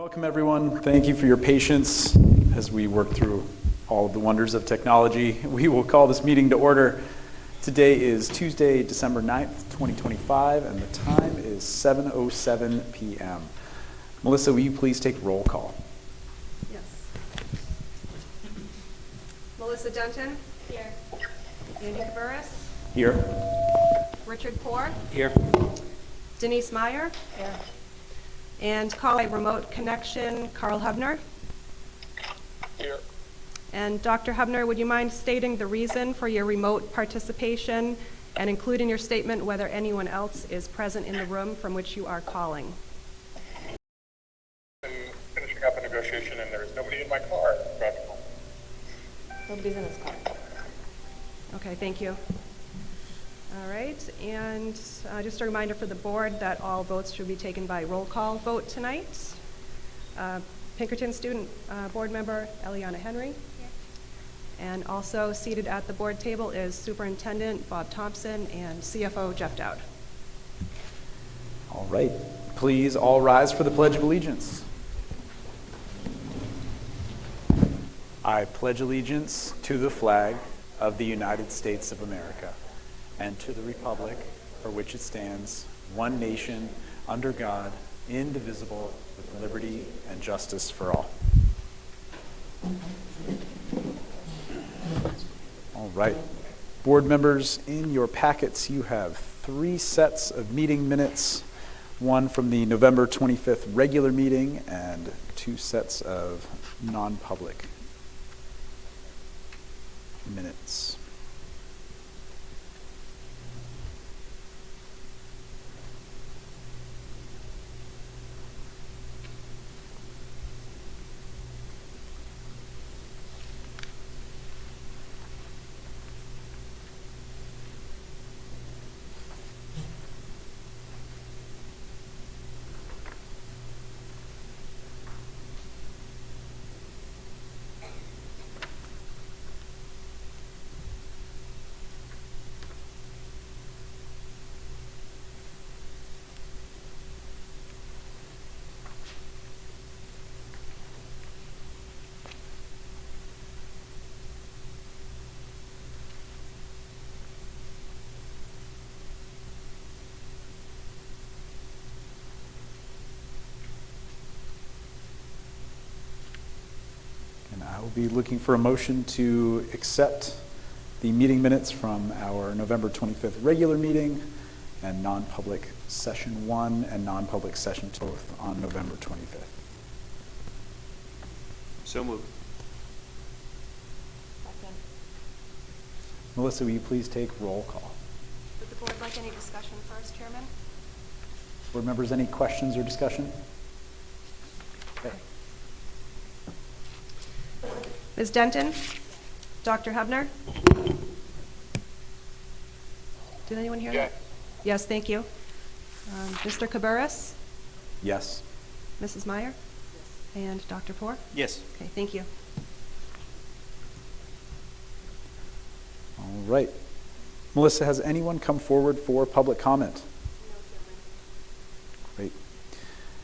Welcome, everyone. Thank you for your patience as we work through all of the wonders of technology. We will call this meeting to order. Today is Tuesday, December 9th, 2025, and the time is 7:07 p.m. Melissa, will you please take roll call? Yes. Melissa Denton? Here. Andy Cabarrus? Here. Richard Poor? Here. Denise Meyer? Here. And call by remote connection, Carl Hubner? Here. And Dr. Hubner, would you mind stating the reason for your remote participation and include in your statement whether anyone else is present in the room from which you are calling? I'm finishing up a negotiation and there's nobody in my car. Nobody's in his car. Okay, thank you. All right, and just a reminder for the board that all votes should be taken by roll call vote tonight. Pinkerton Student Board Member Eliana Henry. Here. And also seated at the board table is Superintendent Bob Thompson and CFO Jeff Dowd. All right. Please all rise for the Pledge of Allegiance. I pledge allegiance to the flag of the United States of America and to the republic for which it stands, one nation, under God, indivisible, with liberty and justice for all. All right. Board members, in your packets you have 3 sets of meeting minutes, one from the November 25th regular meeting and 2 sets of non-public minutes. I will be looking for a motion to accept the meeting minutes from our November 25th regular meeting and non-public session 1 and non-public session 2 on November 25th. So moved. Second. Melissa, will you please take roll call? Would the board like any discussion first, Chairman? Board members, any questions or discussion? Okay. Ms. Denton? Dr. Hubner? Did anyone hear that? Yes, thank you. Mr. Cabarrus? Yes. Mrs. Meyer? And Dr. Poor? Yes. Okay, thank you. All right. Melissa, has anyone come forward for public comment? Great.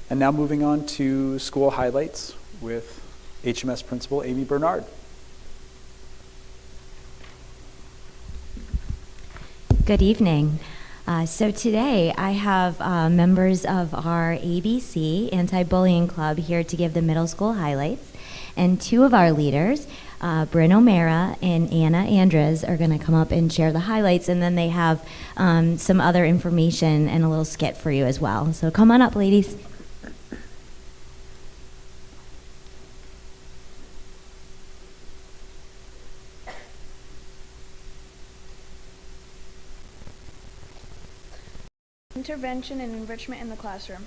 And now moving on to school highlights with HMS Principal Amy Bernard. Good evening. So today I have members of our ABC Anti-Bullying Club here to give the middle school highlights. And 2 of our leaders, Bryn O'Mara and Anna Andres, are going to come up and share the highlights. And then they have some other information and a little skit for you as well. So come on up, ladies. Intervention and enrichment in the classroom.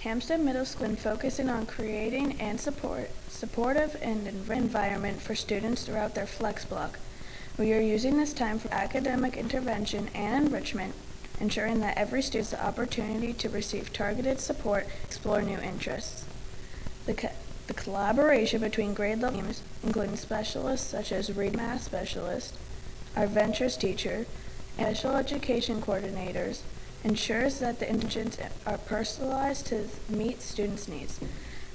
Hampstead Middle School is focusing on creating and supportive and environment for students throughout their flex block. We are using this time for academic intervention and enrichment, ensuring that every student has the opportunity to receive targeted support, explore new interests. The collaboration between grade level teams, including specialists such as Read Math Specialist, our Ventures teacher, and special education coordinators, ensures that the interventions are personalized to meet students' needs.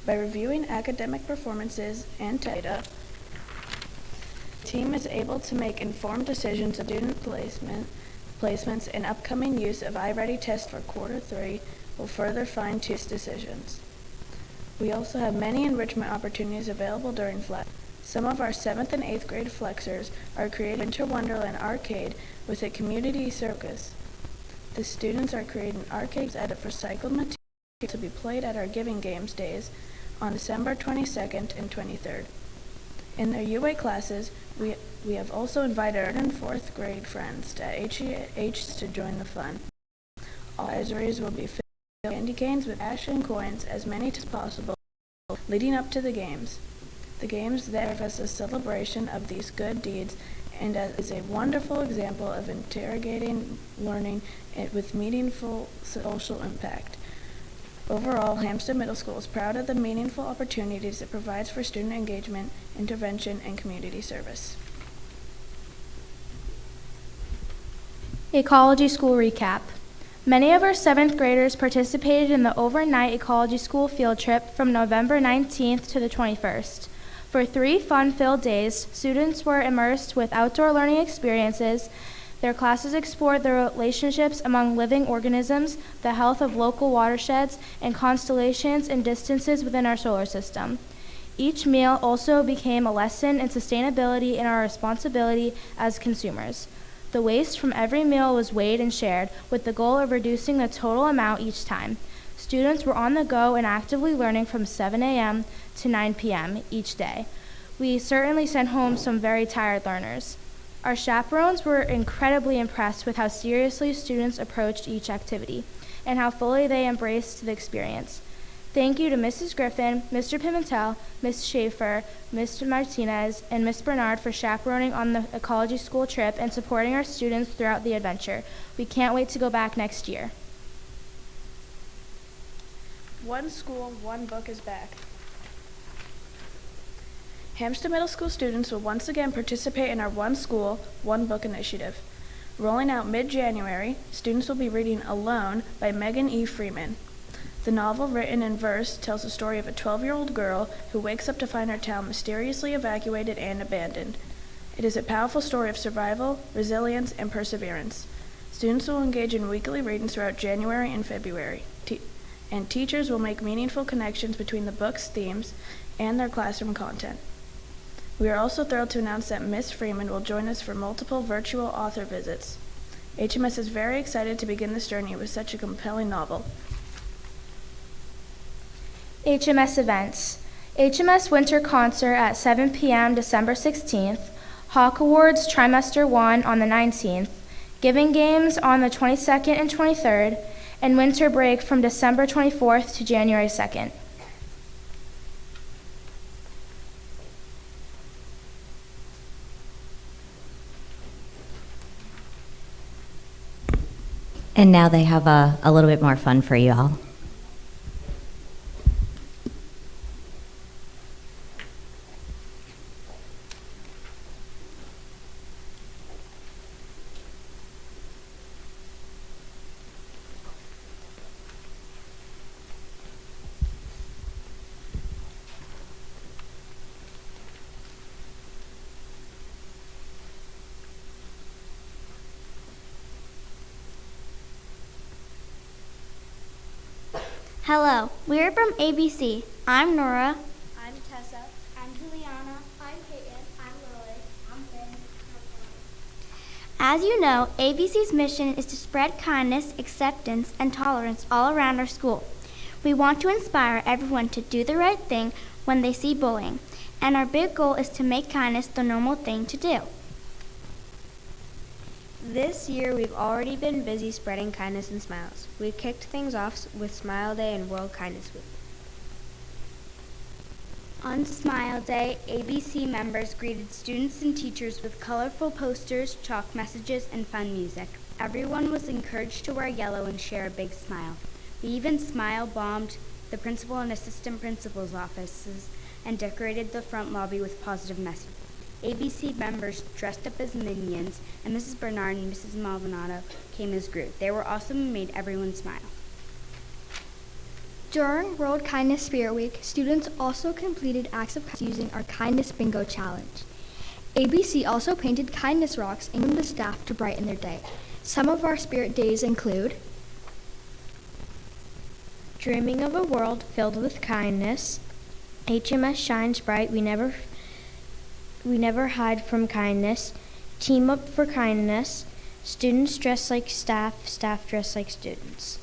By reviewing academic performances and data, the team is able to make informed decisions of student placements, and upcoming use of iReady test for quarter 3 will further fine-tune decisions. We also have many enrichment opportunities available during Flex. Some of our 7th and 8th grade Flexers are creating Winter Wonderland Arcade with a community circus. The students are creating arcades out of recycled material to be played at our Giving Games days on December 22nd and 23rd. In their UA classes, we have also invited our 3rd and 4th grade friends to HEH to join the fun. All prizes will be filled with candy canes with cash and coins, as many as possible, leading up to the games. The games serve as a celebration of these good deeds and is a wonderful example of interrogating learning with meaningful social impact. Overall, Hampstead Middle School is proud of the meaningful opportunities it provides for student engagement, intervention, and community service. Ecology School Recap. Many of our 7th graders participated in the overnight Ecology School field trip from November 19th to the 21st. For 3 fun-filled days, students were immersed with outdoor learning experiences. Their classes explored the relationships among living organisms, the health of local watersheds, and constellations and distances within our solar system. Each meal also became a lesson in sustainability and our responsibility as consumers. The waste from every meal was weighed and shared, with the goal of reducing the total amount each time. Students were on the go and actively learning from 7 a.m. to 9 p.m. each day. We certainly sent home some very tired learners. Our chaperones were incredibly impressed with how seriously students approached each activity and how fully they embraced the experience. Thank you to Mrs. Griffin, Mr. Pimentel, Ms. Schaefer, Mr. Martinez, and Ms. Bernard for chaperoning on the Ecology School trip and supporting our students throughout the adventure. We can't wait to go back next year. One School, One Book is back. Hampstead Middle School students will once again participate in our One School, One Book initiative. Rolling out mid-January, students will be reading Alone by Megan E. Freeman. The novel, written in verse, tells the story of a 12-year-old girl who wakes up to find her town mysteriously evacuated and abandoned. It is a powerful story of survival, resilience, and perseverance. Students will engage in weekly readings throughout January and February, and teachers will make meaningful connections between the book's themes and their classroom content. We are also thrilled to announce that Ms. Freeman will join us for multiple virtual author visits. HMS is very excited to begin this journey with such a compelling novel. HMS events. HMS Winter Concert at 7 p.m. December 16th, Hawk Awards Trimester 1 on the 19th, Giving Games on the 22nd and 23rd, and Winter Break from December 24th to January 2nd. And now they have a little bit more fun for you all. Hello, we're from ABC. I'm Nora. I'm Tessa. I'm Juliana. I'm Peyton. I'm Lily. I'm Ben. As you know, ABC's mission is to spread kindness, acceptance, and tolerance all around our school. We want to inspire everyone to do the right thing when they see bullying, and our big goal is to make kindness the normal thing to do. This year, we've already been busy spreading kindness and smiles. We kicked things off with Smile Day and World Kindness Week. On Smile Day, ABC members greeted students and teachers with colorful posters, chalk messages, and fun music. Everyone was encouraged to wear yellow and share a big smile. We even smile bombed the principal and assistant principal's offices and decorated the front lobby with positive messages. ABC members dressed up as minions, and Mrs. Bernard and Mrs. Maldonado came as Groot. They were awesome and made everyone smile. During World Kindness Spirit Week, students also completed acts of kindness using our Kindness Bingo Challenge. ABC also painted kindness rocks and given the staff to brighten their day. Some of our spirit days include Dreaming of a world filled with kindness. HMS shines bright. We never hide from kindness. Team up for kindness. Students dress like staff. Staff dress like students.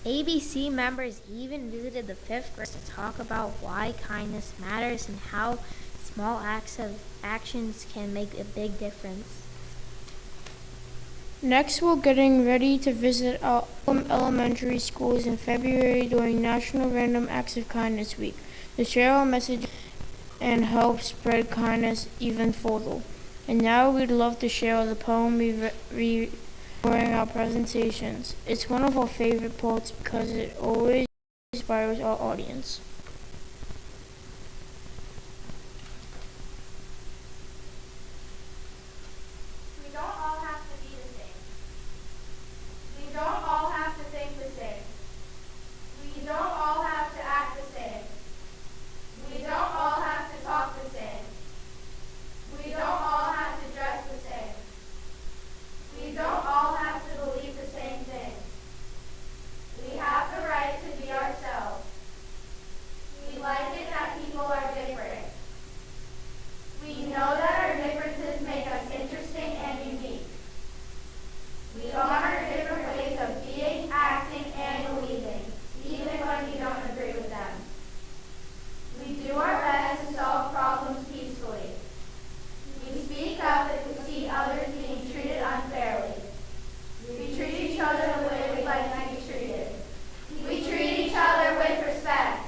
ABC members even visited the 5th grade to talk about why kindness matters and how small actions can make a big difference. Next, we're getting ready to visit our elementary schools in February during National Random Acts of Kindness Week to share our message and help spread kindness even further. And now we'd love to share the poem we read during our presentations. It's one of our favorite parts because it always inspires our audience. We don't all have to be the same. We don't all have to think the same. We don't all have to act the same. We don't all have to talk the same. We don't all have to dress the same. We don't all have to believe the same things. We have the right to be ourselves. We like it that people are different. We know that our differences make us interesting and unique. We honor different ways of being, acting, and believing, even when we don't agree with them. We do our best to solve problems peacefully. We speak up if we see others being treated unfairly. We treat each other the way we'd like to be treated. We treat each other with respect.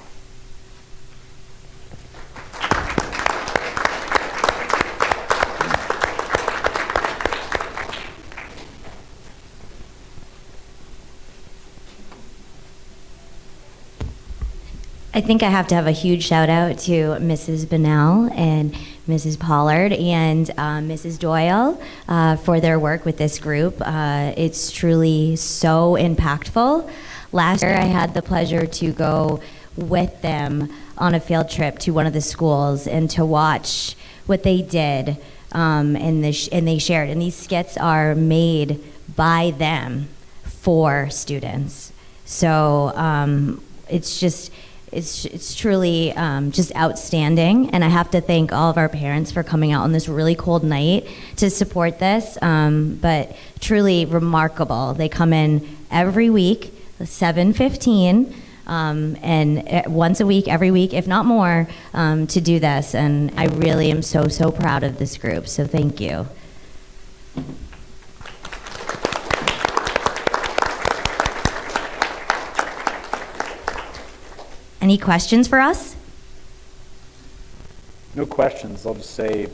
I think I have to have a huge shout out to Mrs. Bunnell and Mrs. Pollard and Mrs. Doyle for their work with this group. It's truly so impactful. Last year, I had the pleasure to go with them on a field trip to one of the schools and to watch what they did, and they shared. And these skits are made by them for students. So it's truly just outstanding, and I have to thank all of our parents for coming out on this really cold night to support this, but truly remarkable. They come in every week, 7:15, and once a week, every week, if not more, to do this, and I really am so, so proud of this group, so thank you. Any questions for us? No questions. I'll just say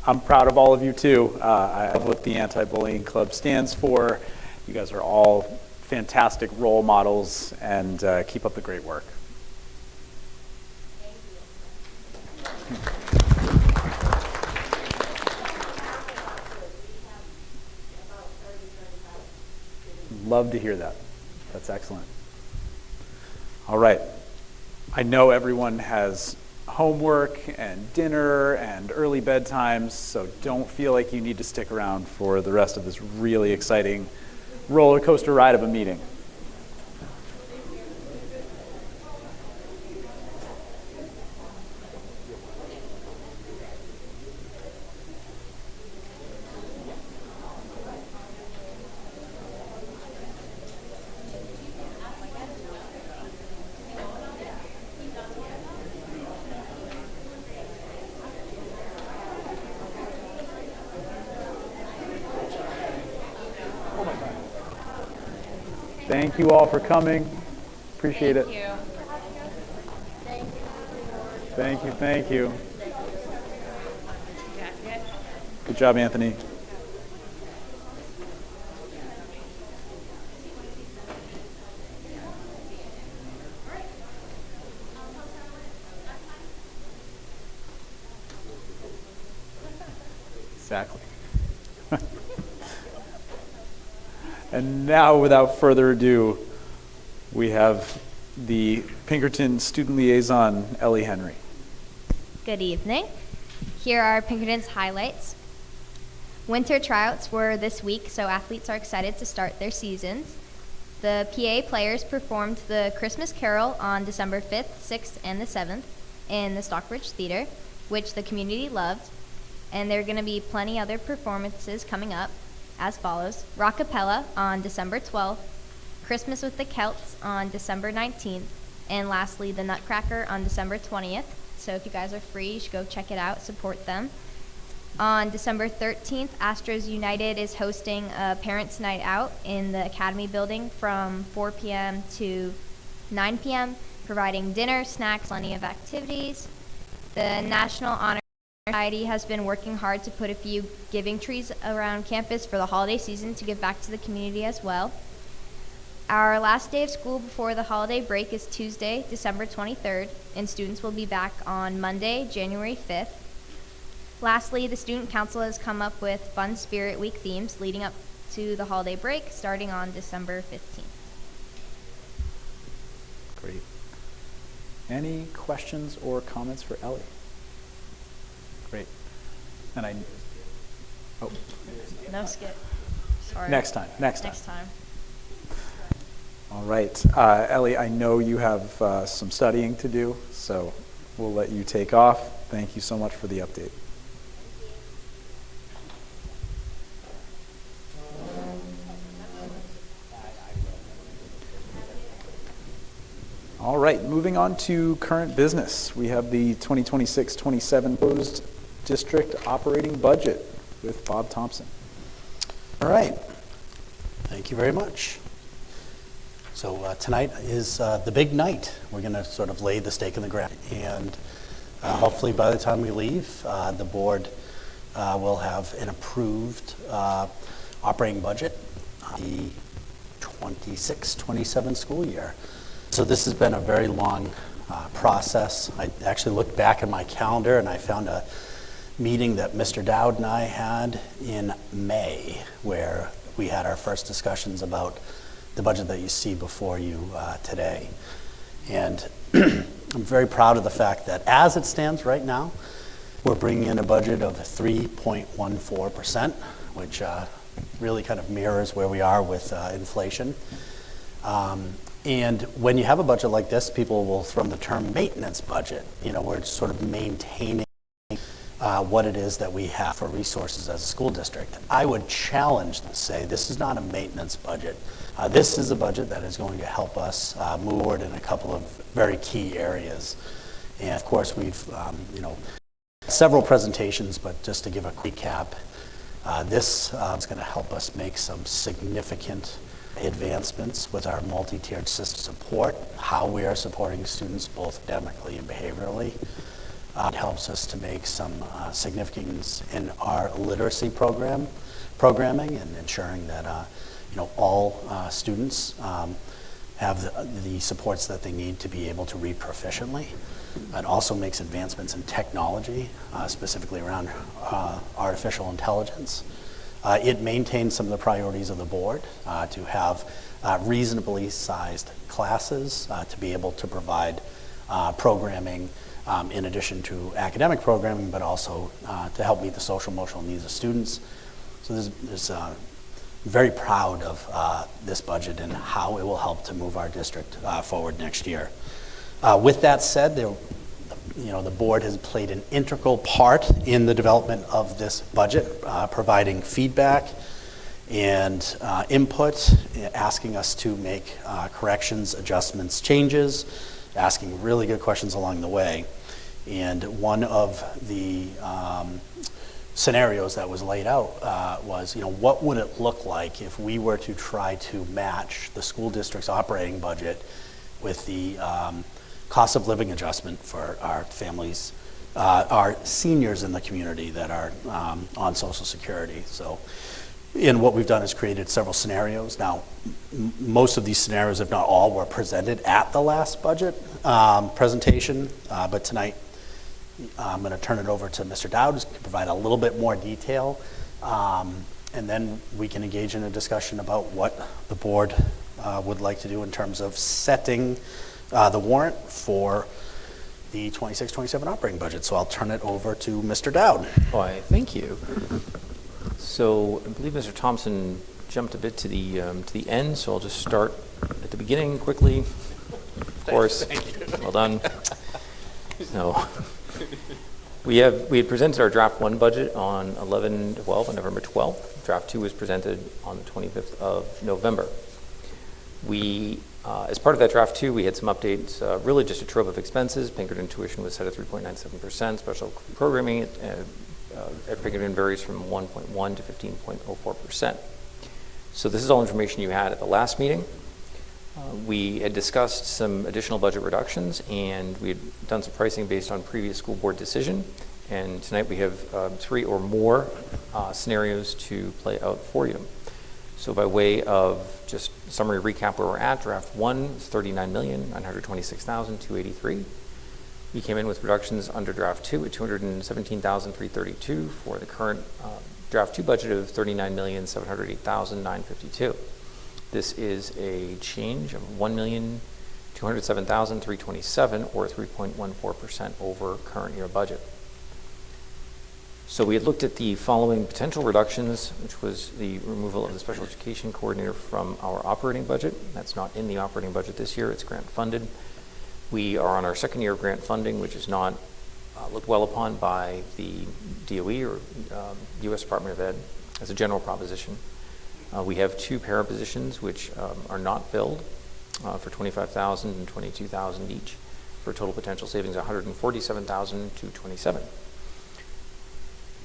I'm proud of all of you too. I love what the Anti-Bullying Club stands for. You guys are all fantastic role models, and keep up the great work. Love to hear that. That's excellent. All right. I know everyone has homework and dinner and early bedtimes, so don't feel like you need to stick around for the rest of this really exciting roller coaster ride of a meeting. Thank you all for coming. Appreciate it. Thank you. Thank you. Good job, Anthony. Exactly. And now, without further ado, we have the Pinkerton Student Liaison, Ellie Henry. Good evening. Here are Pinkerton's highlights. Winter tryouts were this week, so athletes are excited to start their seasons. The PA players performed the Christmas Carol on December 5th, 6th, and the 7th in the Stockbridge Theater, which the community loved. And there are going to be plenty other performances coming up as follows. Rockapella on December 12th, Christmas with the Celts on December 19th, and lastly, the Nutcracker on December 20th. So if you guys are free, you should go check it out, support them. On December 13th, Astros United is hosting a Parents' Night Out in the Academy building from 4 p.m. to 9 p.m., providing dinner, snacks, plenty of activities. The National Honor Society has been working hard to put a few giving trees around campus for the holiday season to give back to the community as well. Our last day of school before the holiday break is Tuesday, December 23rd, and students will be back on Monday, January 5th. Lastly, the Student Council has come up with Fun Spirit Week themes leading up to the holiday break, starting on December 15th. Great. Any questions or comments for Ellie? Great. And oh, No skip. Sorry. next time. Next time. All right. Ellie, I know you have some studying to do, so we'll let you take off. Thank you so much for the update. All right, moving on to current business. We have the 2026-27 proposed district operating budget with Bob Thompson. All right. Thank you very much. So tonight is the big night. We're going to sort of lay the stake in the ground. And hopefully by the time we leave, the board will have an approved operating budget the 26-27 school year. So this has been a very long process. I actually looked back in my calendar and I found a meeting that Mr. Dowd and I had in May where we had our first discussions about the budget that you see before you today. And I'm very proud of the fact that as it stands right now, we're bringing in a budget of 3.14%, which really kind of mirrors where we are with inflation. And when you have a budget like this, people will throw the term maintenance budget. You know, we're sort of maintaining what it is that we have for resources as a school district. I would challenge to say this is not a maintenance budget. This is a budget that is going to help us move forward in a couple of very key areas. And of course, we've, several presentations, but just to give a quick recap, this is going to help us make some significant advancements with our multi-tiered system support, how we are supporting students both academically and behaviorally. It helps us to make some significance in our literacy programming and ensuring that all students have the supports that they need to be able to read proficiently. It also makes advancements in technology, specifically around artificial intelligence. It maintains some of the priorities of the board to have reasonably sized classes, to be able to provide programming in addition to academic programming, but also to help meet the social emotional needs of students. So there's very proud of this budget and how it will help to move our district forward next year. With that said, the board has played an integral part in the development of this budget, providing feedback and input, asking us to make corrections, adjustments, changes, asking really good questions along the way. And one of the scenarios that was laid out was, what would it look like if we were to try to match the school district's operating budget with the cost of living adjustment for our families, our seniors in the community that are on Social Security. So, and what we've done is created several scenarios. Now, most of these scenarios, if not all, were presented at the last budget presentation, but tonight I'm going to turn it over to Mr. Dowd, who can provide a little bit more detail And then we can engage in a discussion about what the board would like to do in terms of setting the warrant for the 26-27 operating budget. So I'll turn it over to Mr. Dowd. Why, thank you. So I believe Mr. Thompson jumped a bit to the end, so I'll just start at the beginning quickly. Of course, well done. So we had presented our draft 1 budget on 11/12, on November 12th. Draft 2 was presented on the 25th of November. We, as part of that draft 2, we had some updates, really just a trove of expenses. Pinkerton tuition was set at 3.97%. Special programming at Pinkerton varies from 1.1 to 15.04%. So this is all information you had at the last meeting. We had discussed some additional budget reductions, and we had done some pricing based on previous school board decision. And tonight we have 3 or more scenarios to play out for you. So by way of just summary recap where we're at, draft 1 is $39,926,283. We came in with reductions under draft 2 at $217,332 for the current draft 2 budget of $39,708,952. This is a change of $1,207,327 or 3.14% over current year budget. So we had looked at the following potential reductions, which was the removal of the special education coordinator from our operating budget. That's not in the operating budget this year, it's grant funded. We are on our second year of grant funding, which is not looked well upon by the DOE or U.S. Department of Ed as a general proposition. We have 2 para positions which are not filled for $25,000 and $22,000 each, for a total potential savings of $147,227.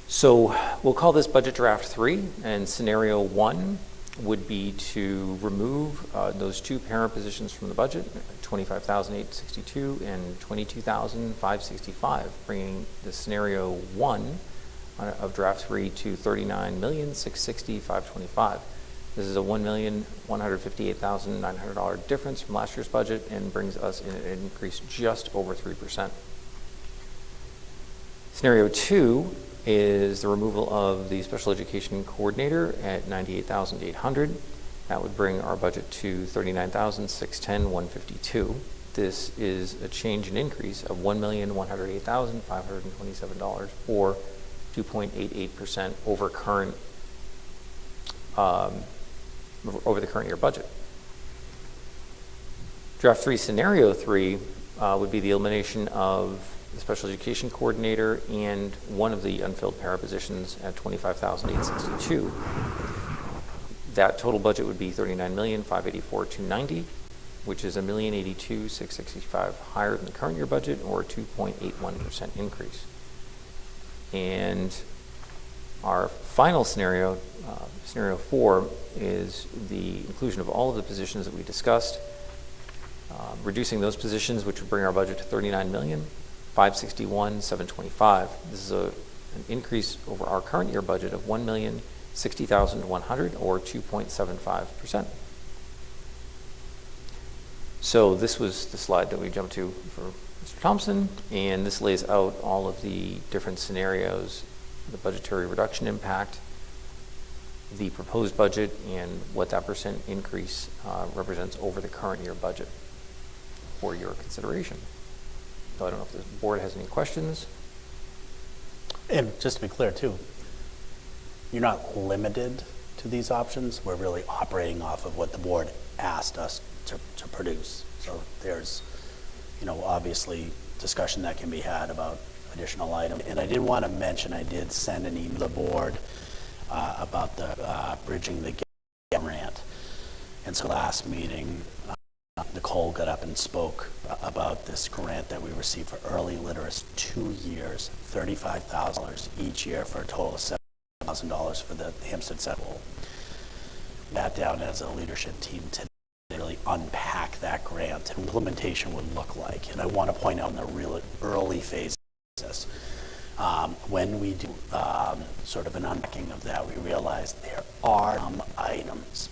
So we'll call this budget draft 3, and scenario 1 would be to remove those 2 para positions from the budget, $25,862 and $22,565, bringing the scenario 1 of draft 3 to $39,660,525. This is a $1,158,900 difference from last year's budget and brings us in an increase just over 3%. Scenario 2 is the removal of the special education coordinator at $98,800. That would bring our budget to $39,610,152. This is a change in increase of $1,108,527 or 2.88% over the current year budget. Draft 3, scenario 3 would be the elimination of the special education coordinator and one of the unfilled para positions at $25,862. That total budget would be $39,584,290, which is $1,082,665 higher than the current year budget, or a 2.81% increase. And our final scenario, scenario 4, is the inclusion of all of the positions that we discussed, reducing those positions, which would bring our budget to $39,561,725. This is an increase over our current year budget of $1,060,100 or 2.75%. So this was the slide that we jumped to for Mr. Thompson, and this lays out all of the different scenarios, the budgetary reduction impact, the proposed budget, and what that percent increase represents over the current year budget for your consideration. So I don't know if the board has any questions. And just to be clear too, you're not limited to these options. We're really operating off of what the board asked us to produce. So there's, obviously discussion that can be had about additional items. And I did want to mention, I did send an email to the board about the Bridging the Gap grant. And so last meeting, Nicole got up and spoke about this grant that we received for early literacy, 2 years, $35,000 each year for a total of $7,000 for the Hampstead Central. That down as a leadership team to really unpack that grant and implementation would look like. And I want to point out in the really early phases, when we do sort of an unpacking of that, we realize there are some items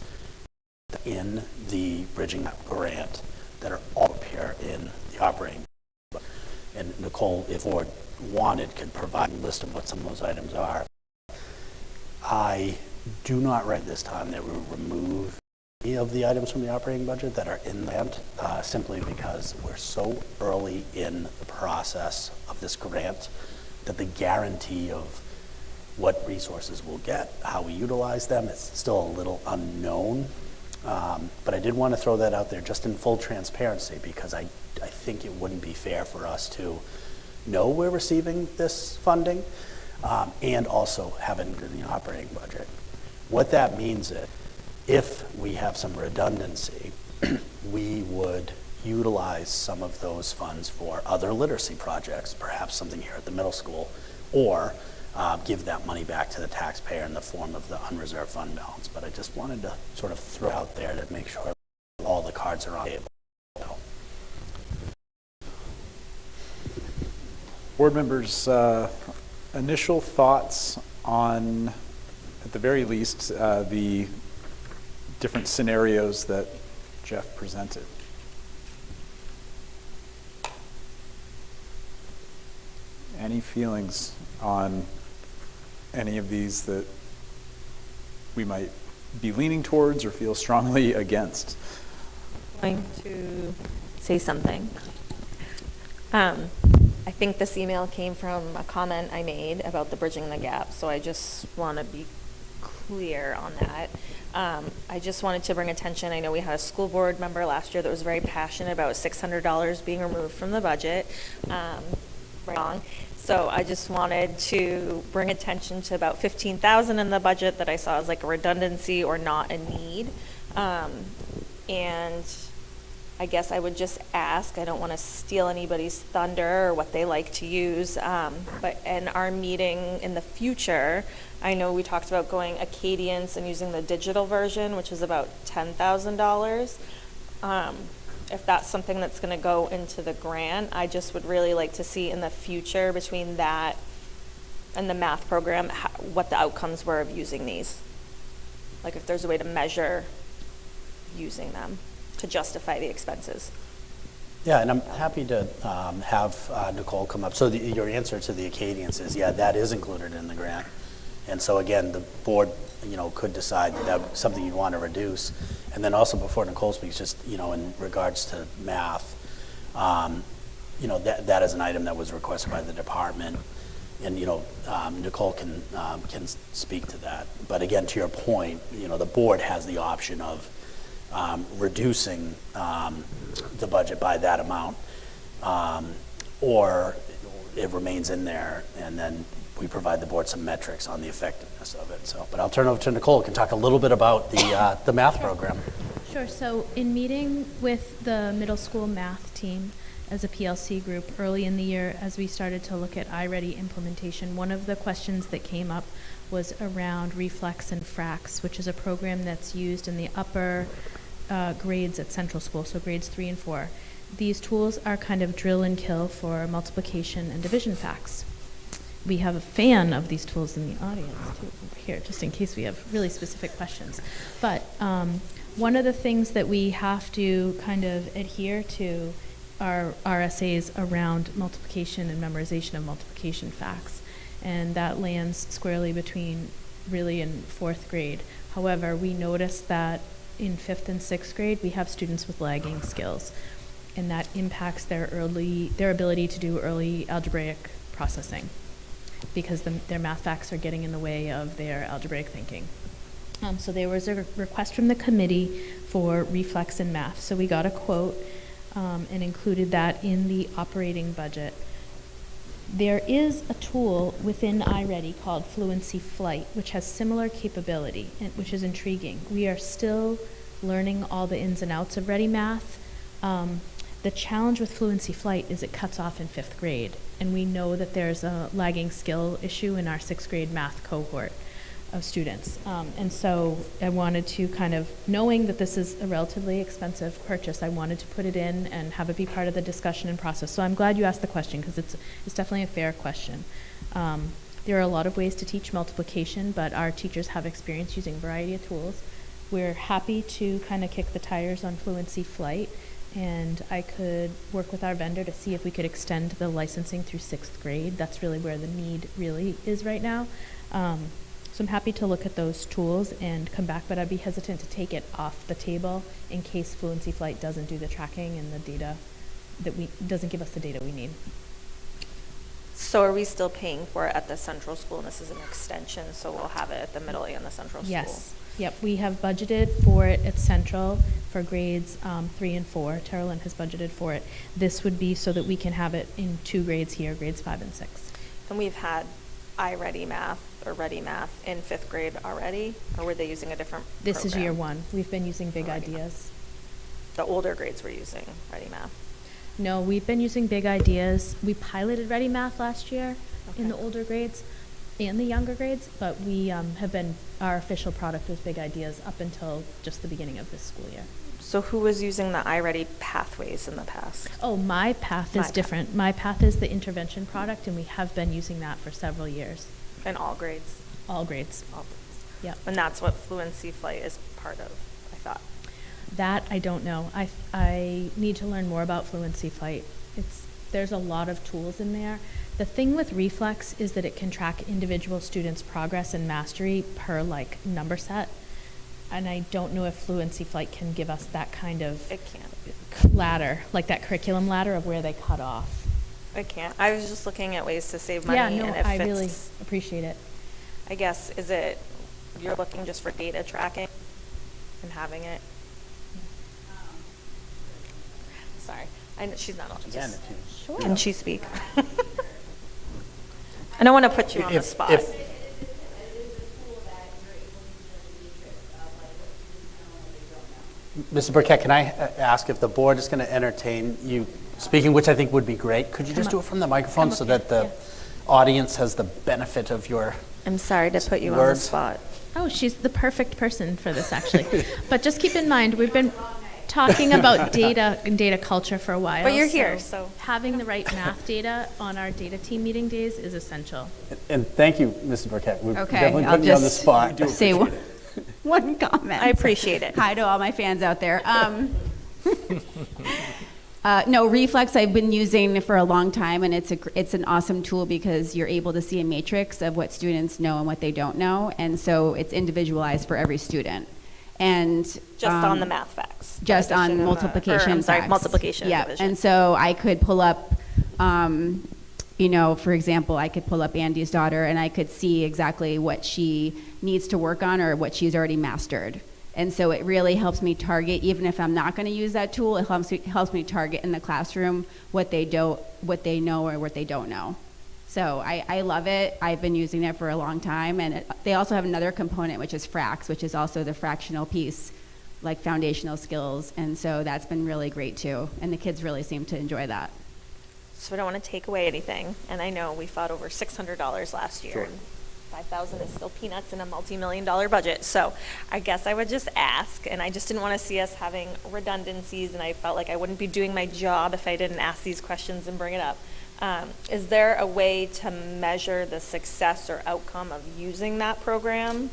in the Bridging Gap grant that are all up here in the operating budget. And Nicole, if board wanted, could provide a list of what some of those items are. I do not write this time that we remove any of the items from the operating budget that are in that, simply because we're so early in the process of this grant that the guarantee of what resources we'll get, how we utilize them, is still a little unknown. But I did want to throw that out there just in full transparency, because I think it wouldn't be fair for us to know we're receiving this funding and also have it in the operating budget. What that means is, if we have some redundancy, we would utilize some of those funds for other literacy projects, perhaps something here at the middle school, or give that money back to the taxpayer in the form of the unreserved fund balance. But I just wanted to sort of throw out there to make sure all the cards are on the table. Board members, initial thoughts on, at the very least, the different scenarios that Jeff presented. Any feelings on any of these that we might be leaning towards or feel strongly against? Going to say something. I think this email came from a comment I made about the bridging the gap, so I just want to be clear on that. I just wanted to bring attention, I know we had a school board member last year that was very passionate about $600 being removed from the budget. Wrong. So I just wanted to bring attention to about $15,000 in the budget that I saw as like a redundancy or not a need. And I guess I would just ask, I don't want to steal anybody's thunder or what they like to use, but in our meeting in the future, I know we talked about going Acadience and using the digital version, which is about $10,000. If that's something that's going to go into the grant, I just would really like to see in the future between that and the math program, what the outcomes were of using these. Like if there's a way to measure using them to justify the expenses. Yeah, and I'm happy to have Nicole come up. So your answer to the Acadians is, yeah, that is included in the grant. And so again, the board, could decide that that's something you want to reduce. And then also before Nicole speaks, just, in regards to math, that is an item that was requested by the department. And, Nicole can speak to that. But again, to your point, the board has the option of reducing the budget by that amount, or it remains in there, and then we provide the board some metrics on the effectiveness of it. So, but I'll turn over to Nicole, who can talk a little bit about the math program. Sure. So in meeting with the middle school math team as a PLC group early in the year, as we started to look at iReady implementation, one of the questions that came up was around Reflex and Frax, which is a program that's used in the upper grades at Central School, so grades 3 and 4. These tools are kind of drill and kill for multiplication and division facts. We have a fan of these tools in the audience too, over here, just in case we have really specific questions. But one of the things that we have to kind of adhere to are RSAs around multiplication and memorization of multiplication facts. And that lands squarely between really in 4th grade. However, we noticed that in 5th and 6th grade, we have students with lagging skills, and that impacts their ability to do early algebraic processing, because their math facts are getting in the way of their algebraic thinking. So there was a request from the committee for Reflex in math. So we got a quote and included that in the operating budget. There is a tool within iReady called Fluency Flight, which has similar capability, which is intriguing. We are still learning all the ins and outs of Ready Math. The challenge with Fluency Flight is it cuts off in 5th grade, and we know that there's a lagging skill issue in our 6th grade math cohort of students. And so I wanted to kind of, knowing that this is a relatively expensive purchase, I wanted to put it in and have it be part of the discussion and process. So I'm glad you asked the question, because it's definitely a fair question. There are a lot of ways to teach multiplication, but our teachers have experience using a variety of tools. We're happy to kind of kick the tires on Fluency Flight, and I could work with our vendor to see if we could extend the licensing through 6th grade. That's really where the need really is right now. So I'm happy to look at those tools and come back, but I'd be hesitant to take it off the table in case Fluency Flight doesn't do the tracking and the data doesn't give us the data we need. So are we still paying for it at the central school? And this is an extension, so we'll have it at the middle and the central school? Yes. Yep, we have budgeted for it at Central for grades 3 and 4. Terrell has budgeted for it. This would be so that we can have it in 2 grades here, grades 5 and 6. And we've had iReady Math or Ready Math in 5th grade already, or were they using a different This is program? year 1. We've been using Big Ready Ideas. The older grades were using Ready Math. No, we've been using Big Ideas. We piloted Ready Math last year in the Okay. older grades and the younger grades, but we our official product was Big Ideas up until just the beginning of this school year. So who was using the iReady Pathways in the past? Oh, My Path is different. My Path is the intervention product, and we have been using that for several years. In all grades? All grades. All grades. Yep. And that's what Fluency Flight is part of, I thought. That I don't know. I need to learn more about Fluency Flight. There's a lot of tools in there. The thing with Reflex is that it can track individual students' progress and mastery per number set. And I don't know if Fluency Flight can give us that kind of It can't. ladder, like that curriculum ladder of where they cut off. It can't. I was just looking at ways to save money. Yeah, no, and if I it's, really appreciate it. I guess, you're looking just for data tracking and having it? Sorry, I know she's not on. Again, just- if you- Can she speak? I don't want to put you on the If- spot. if- Mrs. Burkett, can I ask if the board is going to entertain you speaking, which I think would be great? Could you just do it from the microphone so that the audience has the benefit of your I'm sorry to put you on the words? spot. Oh, she's the perfect person for this, actually. But just keep in mind, we've been talking about data and data culture for a while. But you're here, so. Having the right math data on our data team meeting days is essential. And thank you, Mrs. Burkett. We're Okay, definitely I'll putting you on the just spot. say one comment. I appreciate it. Hi to all my fans out there. No, Reflex I've been using for a long time, and it's an awesome tool because you're able to see a matrix of what students know and what they don't know, and so it's individualized for every student. And Just on the math facts. just division on and multiplication I'm sorry, facts. multiplication Yeah, and division. and so I could pull up, for example, I could pull up Andy's daughter and I could see exactly what she needs to work on or what she's already mastered. And so it really helps me target, even if I'm not going to use that tool, it helps me target in the classroom what they know or what they don't know. So I love it. I've been using it for a long time. And they also have another component, which is FRAX, which is also the fractional piece, like foundational skills. And so that's been really great too. And the kids really seem to enjoy that. So I don't want to take away anything, and I know we fought over $600 last year. Sure. And $5,000 is still peanuts in a multi-million-dollar budget. So I guess I would just ask, and I just didn't want to see us having redundancies, and I felt like I wouldn't be doing my job if I didn't ask these questions and bring it up. Is there a way to measure the success or outcome of using that program?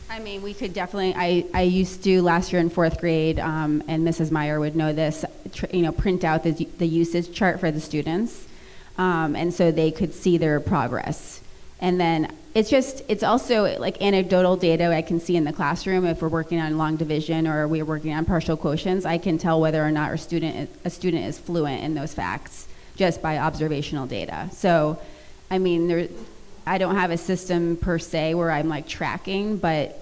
I mean, we could definitely, I used to last year in 4th grade, and Mrs. Meyer would know this, print out the usage chart for the students, and so they could see their progress. And then it's also like anecdotal data I can see in the classroom. If we're working on long division or we're working on partial quotients, I can tell whether or not a student is fluent in those facts just by observational data. So, I mean, I don't have a system per se where I'm like tracking, but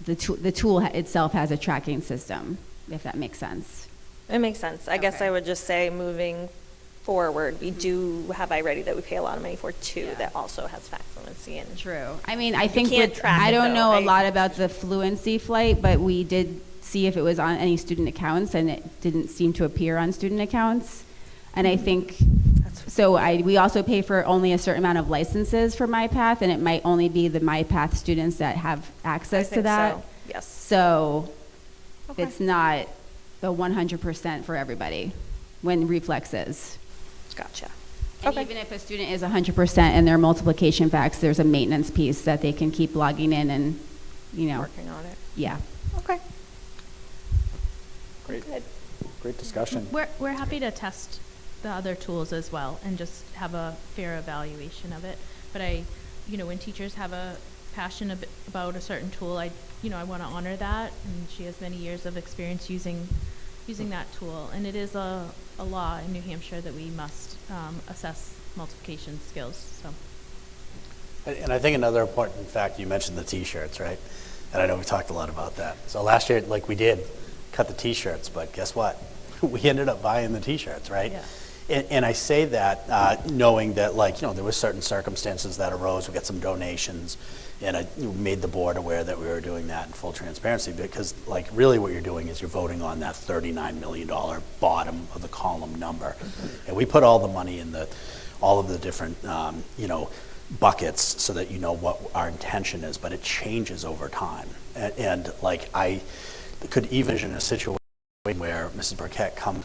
the tool itself has a tracking system, if that makes sense. It makes sense. I guess I would just say moving forward, we do have iReady that we pay a lot of money for too, that also has fact fluency and True. I mean, I think can't track I it, don't though, know a right? lot about the Fluency Flight, but we did see if it was on any student accounts, and it didn't seem to appear on student accounts. And I think we also pay for only a certain amount of licenses for MyPath, and it might only be the MyPath students that have access to that. so, yes. So it's not the 100% for everybody when Reflex is. Gotcha. And even if a student is 100% in their multiplication facts, there's a maintenance piece that they can keep logging in and, working on it. Yeah. Okay. Great. Good. Great discussion. We're happy to test the other tools as well and just have a fair evaluation of it. But I when teachers have a passion about a certain tool, I want to honor that, and she has many years of experience using that tool. And it is a law in New Hampshire that we must assess multiplication skills, so. And I think another important fact, you mentioned the T-shirts, right? And I know we talked a lot about that. So last year, like we did, cut the T-shirts, but guess what? We ended up buying the T-shirts, right? Yeah. And I say that knowing that, like, there were certain circumstances that arose. We got some donations, and I made the board aware that we were doing that in full transparency, because, like, really what you're doing is you're voting on that $39 million bottom of the column number. And we put all the money in all of the different, buckets so that you know what our intention is, but it changes over time. And like, I could even envision a situation where Mrs. Burkett comes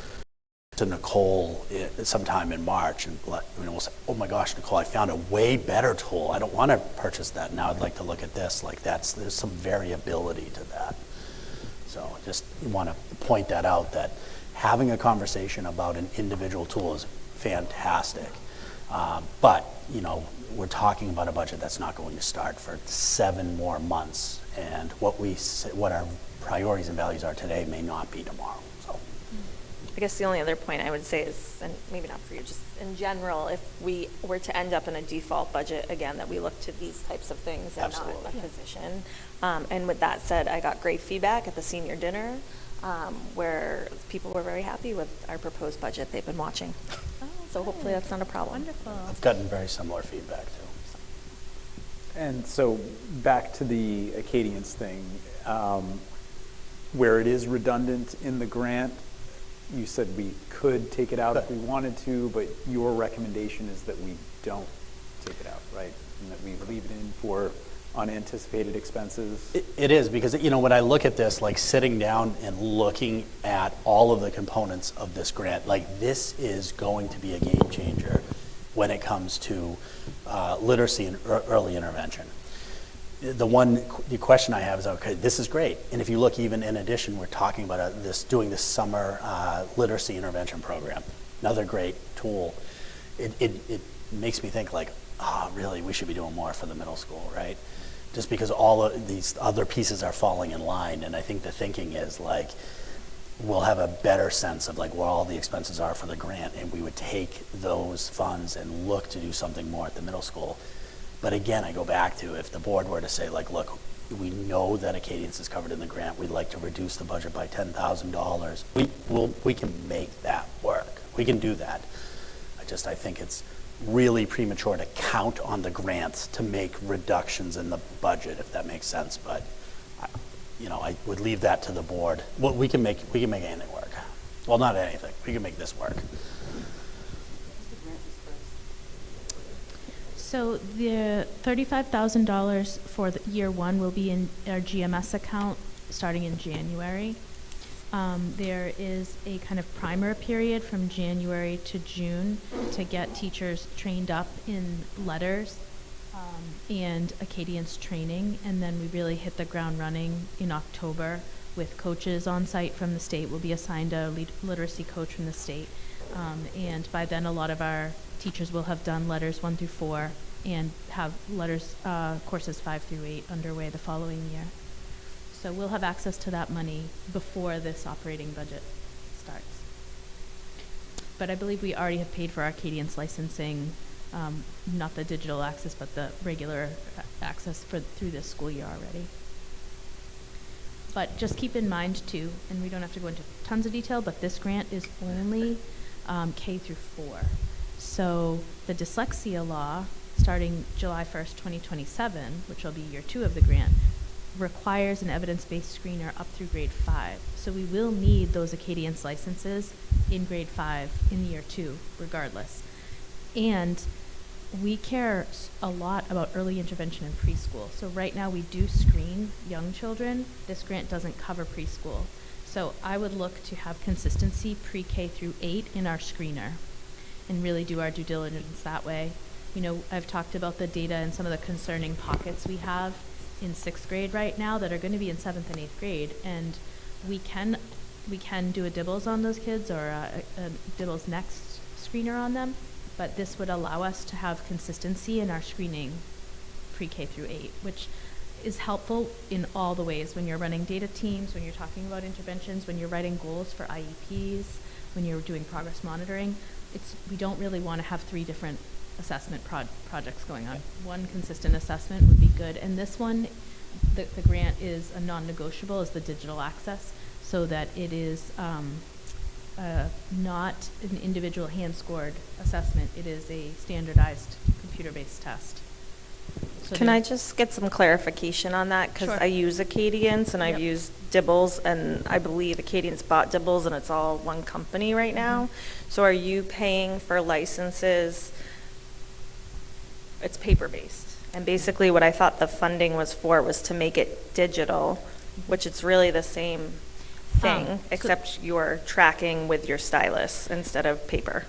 to Nicole sometime in March and we'll say, oh my gosh, Nicole, I found a way better tool. I don't want to purchase that now. I'd like to look at this. Like, there's some variability to that. So I just want to point that out, that having a conversation about an individual tool is fantastic. But, we're talking about a budget that's not going to start for 7 more months. And what our priorities and values are today may not be tomorrow. So, I guess the only other point I would say is, and maybe not for you, just in general, if we were to end up in a default budget, again, that we look to these types of things and Absolutely. not a position. And with that said, I got great feedback at the senior dinner, where people were very happy with our proposed budget they've been watching. So hopefully that's not a problem. Wonderful. I've gotten very similar feedback too. And so back to the Acadians thing, where it is redundant in the grant, you said we could take it out if we wanted to, but your recommendation is that we don't take it out, right? And that we leave it in for unanticipated expenses? It is, because when I look at this, like sitting down and looking at all of the components of this grant, like this is going to be a game changer when it comes to literacy and early intervention. The question I have is, okay, this is great. And if you look, even in addition, we're talking about doing this summer literacy intervention program, another great tool. It makes me think like, really, we should be doing more for the middle school, right? Just because all of these other pieces are falling in line. And I think the thinking is like, we'll have a better sense of like where all the expenses are for the grant, and we would take those funds and look to do something more at the middle school. But again, I go back to, if the board were to say like, look, we know that Acadians is covered in the grant, we'd like to reduce the budget by $10,000, we can make that work. We can do that. I think it's really premature to count on the grants to make reductions in the budget, if that makes sense. But I would leave that to the board. Well, we can make anything work. Well, not anything. We can make this work. So the $35,000 for the year 1 will be in our GMS account starting in January. There is a kind of primer period from January to June to get teachers trained up in letters and Acadians training, and then we really hit the ground running in October with coaches on site from the state. We'll be assigned a literacy coach from the state, and by then a lot of our teachers will have done letters 1 through 4 and have letters courses 5 through 8 underway the following year. So we'll have access to that money before this operating budget starts. But I believe we already have paid for Acadians licensing, not the digital access, but the regular access through this school year already. But just keep in mind too, and we don't have to go into tons of detail, but this grant is only K through 4. So the dyslexia law, starting July 1st, 2027, which will be year 2 of the grant, requires an evidence-based screener up through grade 5. So we will need those Acadians licenses in grade 5 in year 2, regardless. And we care a lot about early intervention in preschool. So right now we do screen young children. This grant doesn't cover preschool. So I would look to have consistency pre-K through 8 in our screener and really do our due diligence that way. I've talked about the data and some of the concerning pockets we have in 6th grade right now that are going to be in 7th and 8th grade, and we can do a dibbles on those kids or a dibbles next screener on them, but this would allow us to have consistency in our screening pre-K through 8, which is helpful in all the ways when you're running data teams, when you're talking about interventions, when you're writing goals for IEPs, when you're doing progress monitoring. We don't really want to have 3 different assessment projects going on. One consistent assessment would be good. And this one, the grant is a non-negotiable, is the digital access, so that it is not an individual hand-scored assessment. It is a standardized computer-based test. So Can I just get some clarification on that? Because Sure. I use Acadians and I've Yep. used Dibbles, and I believe Acadians bought Dibbles and it's all one company right now. So are you paying for licenses? It's paper-based. And basically what I thought the funding was for was to make it digital, which it's really the same thing, so- except you're tracking with your stylus instead of paper.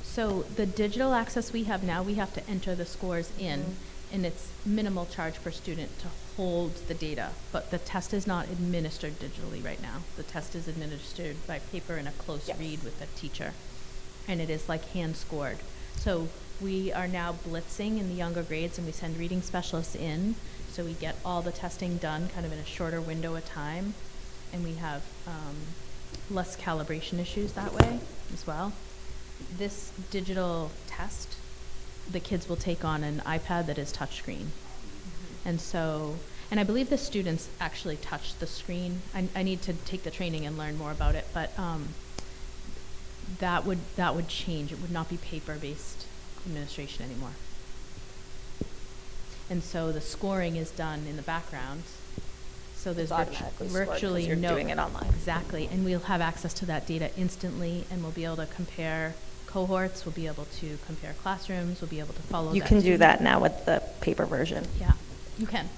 So the digital access we have now, we have to enter the scores in, and it's minimal charge per student to hold the data, but the test is not administered digitally right now. The test is administered by paper and a close read with the teacher, and it is like hand scored. So we are now blitzing in the younger grades, and we send reading specialists in, so we get all the testing done kind of in a shorter window of time, and we have less calibration issues that way as well. This digital test, the kids will take on an iPad that is touchscreen. And so, and I believe the students actually touch the screen. I need to take the training and learn more about it, but that would change. It would not be paper-based administration anymore. And so the scoring is done in the background. So there's It's automatically scored 'cause virtually you're no doing it online. Exactly, and we'll have access to that data instantly, and we'll be able to compare cohorts. We'll be able to compare classrooms. We'll be able to follow. You that can do student. that now with the paper version. Yeah, you can.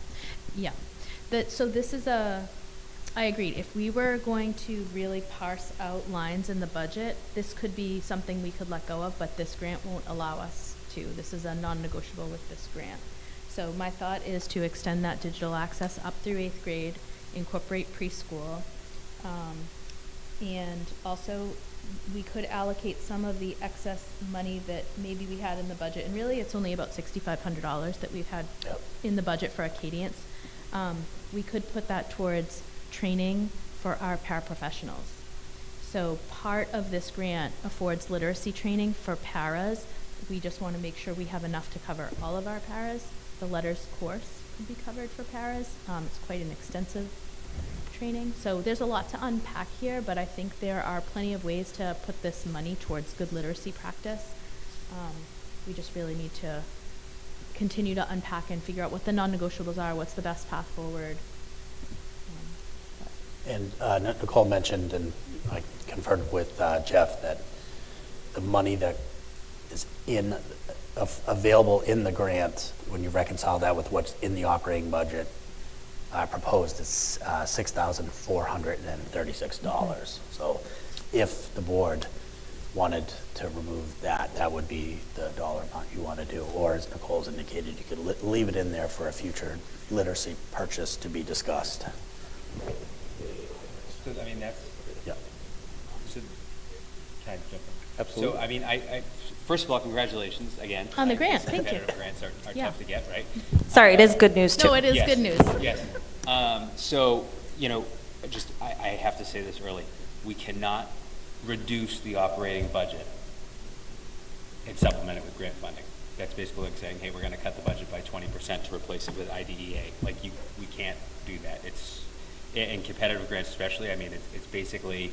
Yeah. So this is I agreed. If we were going to really parse out lines in the budget, this could be something we could let go of, but this grant won't allow us to. This is a non-negotiable with this grant. So my thought is to extend that digital access up through 8th grade, incorporate preschool, and also we could allocate some of the excess money that maybe we had in the budget, and really it's only about $6,500 that we've had in the budget for Acadians. We could put that towards training for our paraprofessionals. So part of this grant affords literacy training for paras. We just want to make sure we have enough to cover all of our paras. The letters course could be covered for paras. It's quite an extensive training. So there's a lot to unpack here, but I think there are plenty of ways to put this money towards good literacy practice. We just really need to continue to unpack and figure out what the non-negotiables are, what's the best path forward. And Nicole mentioned, and I conferred with Jeff, that the money that is available in the grant, when you reconcile that with what's in the operating budget, proposed is $6,436. So if the board wanted to remove that, that would be the dollar amount you want to do. Or as Nicole's indicated, you could leave it in there for a future literacy purchase to be discussed. So, I mean, that's, yeah. So, can I jump in? Absolutely. So, I mean, I first of all, congratulations again. On the grant, thank you. Competitive grants are Yeah. tough to get, right? Sorry, it is good news too. No, it is Yes, good news. Yes. So, I have to say this early. We cannot reduce the operating budget and supplement it with grant funding. That's basically like saying, hey, we're going to cut the budget by 20% to replace it with IDEA. We can't do that. It's, in competitive grants especially, I mean, it's basically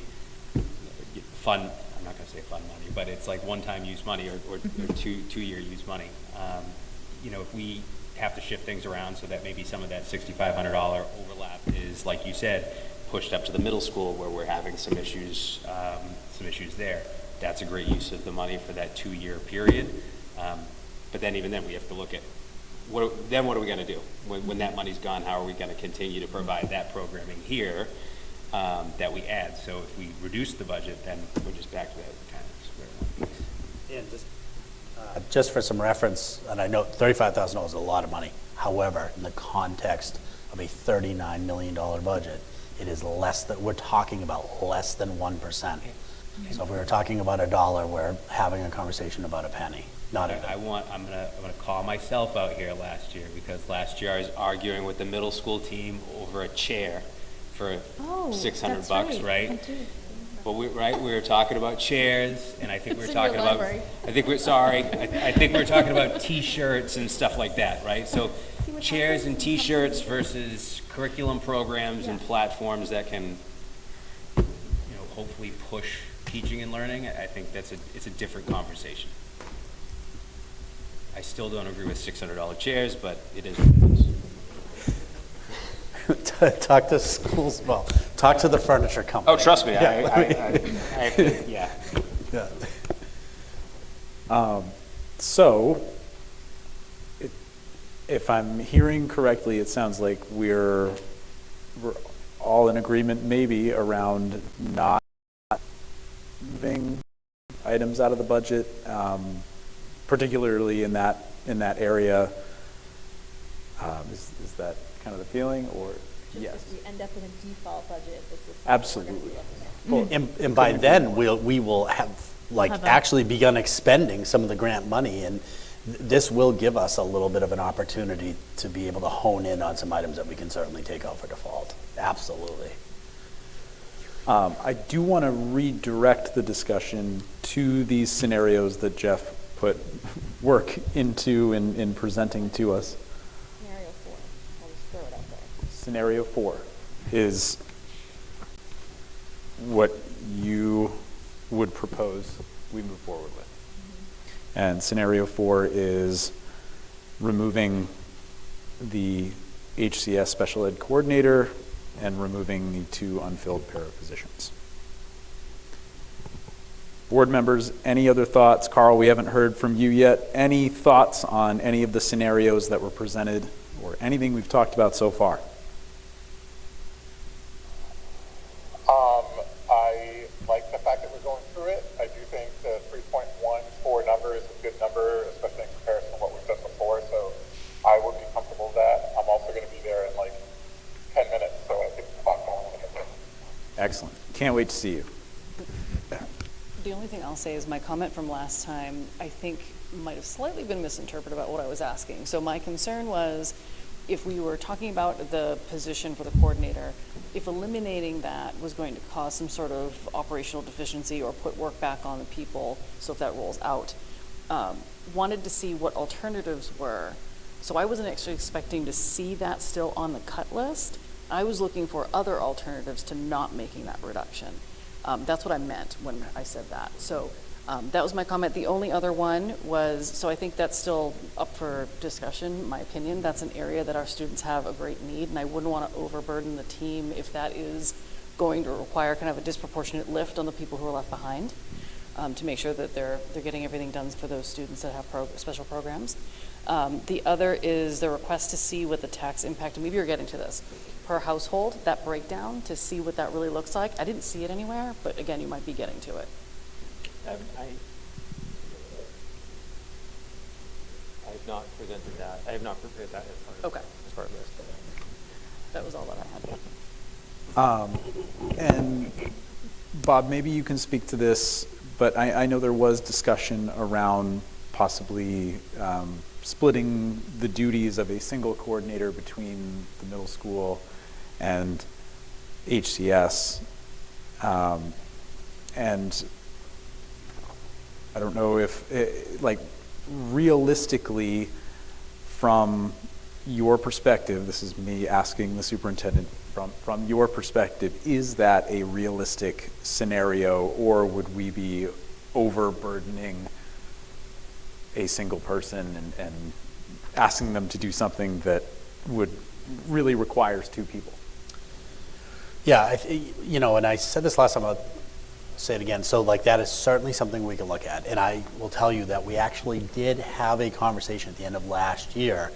fun, I'm not going to say fun money, but it's like one-time use money or two-year use money. If we have to shift things around so that maybe some of that $6,500 overlap is, like you said, pushed up to the middle school where we're having some issues there. That's a great use of the money for that 2-year period. But then even then we have to look at what are we going to do? When that money's gone, how are we going to continue to provide that programming here that we add? So if we reduce the budget, then we're just back to that kind of square one. And just for some reference, and I know $35,000 is a lot of money. However, in the context of a $39 million budget, it is we're talking about less than 1%. So if we were talking about $1, we're having a conversation about a penny. Not even. I'm gonna call myself out here last year, because last year I was arguing with the middle school team over a chair for $600, right? But we were talking about chairs, and I think we were talking about, I think we were talking about T-shirts and stuff like that, right? So chairs and T-shirts versus curriculum programs and platforms that can, hopefully push teaching and learning. I think it's a different conversation. I still don't agree with $600 chairs, but it is what it is. Talk to schools, talk to the furniture company. Oh, trust me, Yeah. I have to, yeah. So, if I'm hearing correctly, it sounds like we're all in agreement maybe around not moving items out of the budget, particularly in that area. Is that kind of the feeling, or yes? If we end up in a default budget, it's the same. Absolutely. Well, and by then, we will have actually begun expending some of the grant money, and this will give us a little bit of an opportunity to be able to hone in on some items that we can certainly take out for default. Absolutely. I do want to redirect the discussion to these scenarios that Jeff put work into in presenting to us. Scenario 4, I'll just throw it out there. Scenario 4 is what you would propose we move forward with. And scenario 4 is removing the HCS special ed coordinator and removing the 2 unfilled para positions. Board members, any other thoughts? Carl, we haven't heard from you yet. Any thoughts on any of the scenarios that were presented or anything we've talked about so far? I like the fact that we're going through it. I do think the 3.14 number is a good number, especially in comparison to what we've done before. So I would be comfortable with that. I'm also going to be there in like 10 minutes, so I think the clock going to get there. Excellent. Can't wait to see you. The only thing I'll say is my comment from last time, I think, might have slightly been misinterpreted about what I was asking. So my concern was, if we were talking about the position for the coordinator, if eliminating that was going to cause some sort of operational deficiency or put work back on the people, so if that rolls out, wanted to see what alternatives were. So I wasn't actually expecting to see that still on the cut list. I was looking for other alternatives to not making that reduction. That's what I meant when I said that. So that was my comment. The only other one was, so I think that's still up for discussion, my opinion. That's an area that our students have a great need, and I wouldn't want to overburden the team if that is going to require kind of a disproportionate lift on the people who are left behind, to make sure that they're getting everything done for those students that have special programs. The other is the request to see what the tax impact, and maybe you're getting to this, per household, that breakdown, to see what that really looks like. I didn't see it anywhere, but again, you might be getting to it. I have not presented that. I have not prepared that as part of this. That was all that I had. And Bob, maybe you can speak to this, but I know there was discussion around possibly splitting the duties of a single coordinator between the middle school and HCS. And I don't know if, realistically, from your perspective, this is me asking the superintendent, from your perspective, is that a realistic scenario, or would we be overburdening a single person and asking them to do something that would really requires 2 people? Yeah, and I said this last time, I'll say it again. So that is certainly something we can look at. And I will tell you that we actually did have a conversation at the end of last year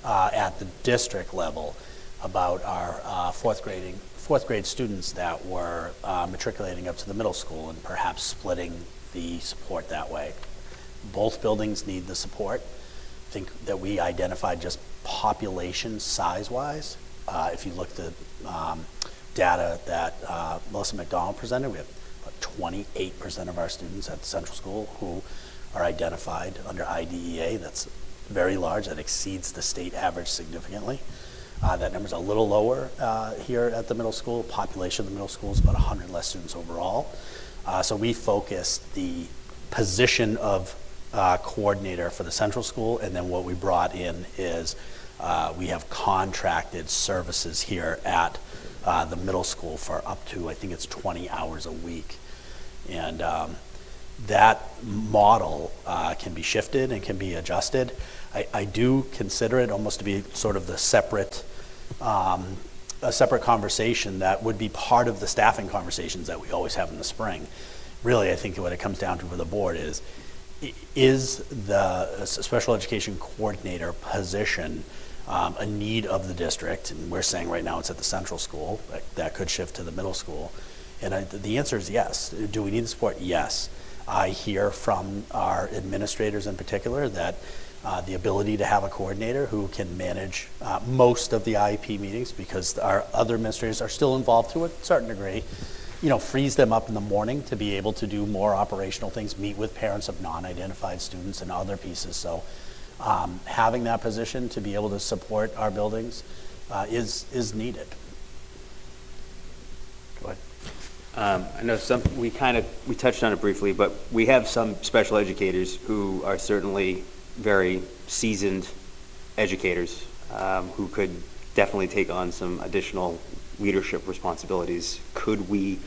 at the district level about our fourth grade students that were matriculating up to the middle school and perhaps splitting the support that way. Both buildings need the support. I think that we identified just population size-wise. If you looked at data that Melissa McDonald presented, we have about 28% of our students at the central school who are identified under IDEA. That's very large. That exceeds the state average significantly. That number's a little lower here at the middle school. Population of the middle school is about 100 less students overall. So we focused the position of coordinator for the central school, and then what we brought in is we have contracted services here at the middle school for up to, I think it's 20 hours a week. And that model can be shifted and can be adjusted. I do consider it almost to be sort of the separate, a separate conversation that would be part of the staffing conversations that we always have in the spring. Really, I think what it comes down to for the board is the special education coordinator position a need of the district? And we're saying right now it's at the central school. That could shift to the middle school. And the answer is yes. Do we need the support? Yes. I hear from our administrators in particular that the ability to have a coordinator who can manage most of the IEP meetings, because our other administrators are still involved to a certain degree, frees them up in the morning to be able to do more operational things, meet with parents of non-identified students and other pieces. So having that position to be able to support our buildings is needed. Go ahead. I know we touched on it briefly, but we have some special educators who are certainly very seasoned educators who could definitely take on some additional leadership responsibilities. Could we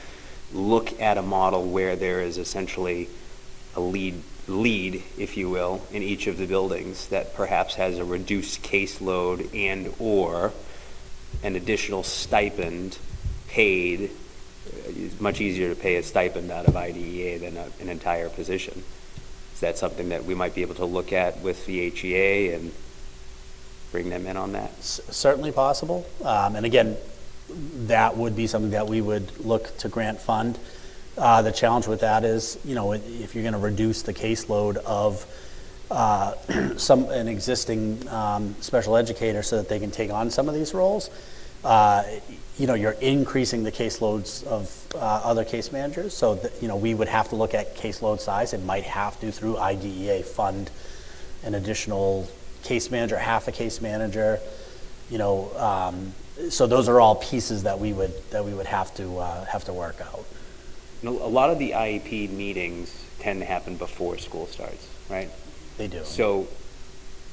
look at a model where there is essentially a lead, if you will, in each of the buildings that perhaps has a reduced caseload and or an additional stipend paid? It's much easier to pay a stipend out of IDEA than an entire position. Is that something that we might be able to look at with the HEA and bring them in on that? Certainly possible. And again, that would be something that we would look to grant fund. The challenge with that is, if you're going to reduce the caseload of an existing special educator so that they can take on some of these roles, you're increasing the caseloads of other case managers. So we would have to look at caseload size and might have to, through IDEA, fund an additional case manager, half a case manager. So those are all pieces that we would have to work out. A lot of the IEP meetings tend to happen before school starts, right? They do. So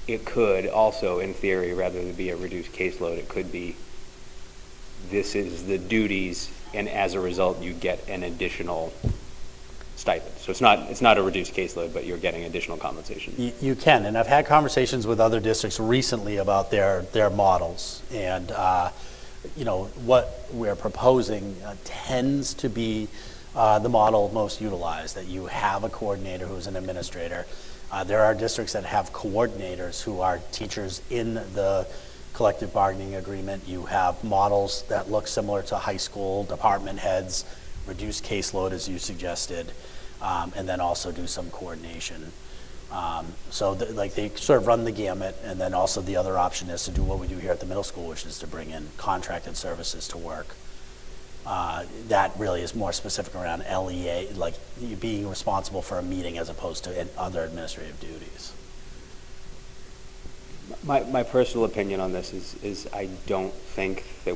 it could also, in theory, rather than be a reduced caseload, it could be this is the duties, and as a result, you get an additional stipend. So it's not a reduced caseload, but you're getting additional compensation. You can, and I've had conversations with other districts recently about their models, and what we're proposing tends to be the model most utilized, that you have a coordinator who's an administrator. There are districts that have coordinators who are teachers in the collective bargaining agreement. You have models that look similar to high school, department heads, reduce caseload as you suggested, and then also do some coordination. So they sort of run the gamut, and then also the other option is to do what we do here at the middle school, which is to bring in contracted services to work. That really is more specific around LEA, like you being responsible for a meeting as opposed to other administrative duties. My personal opinion on this is I don't think that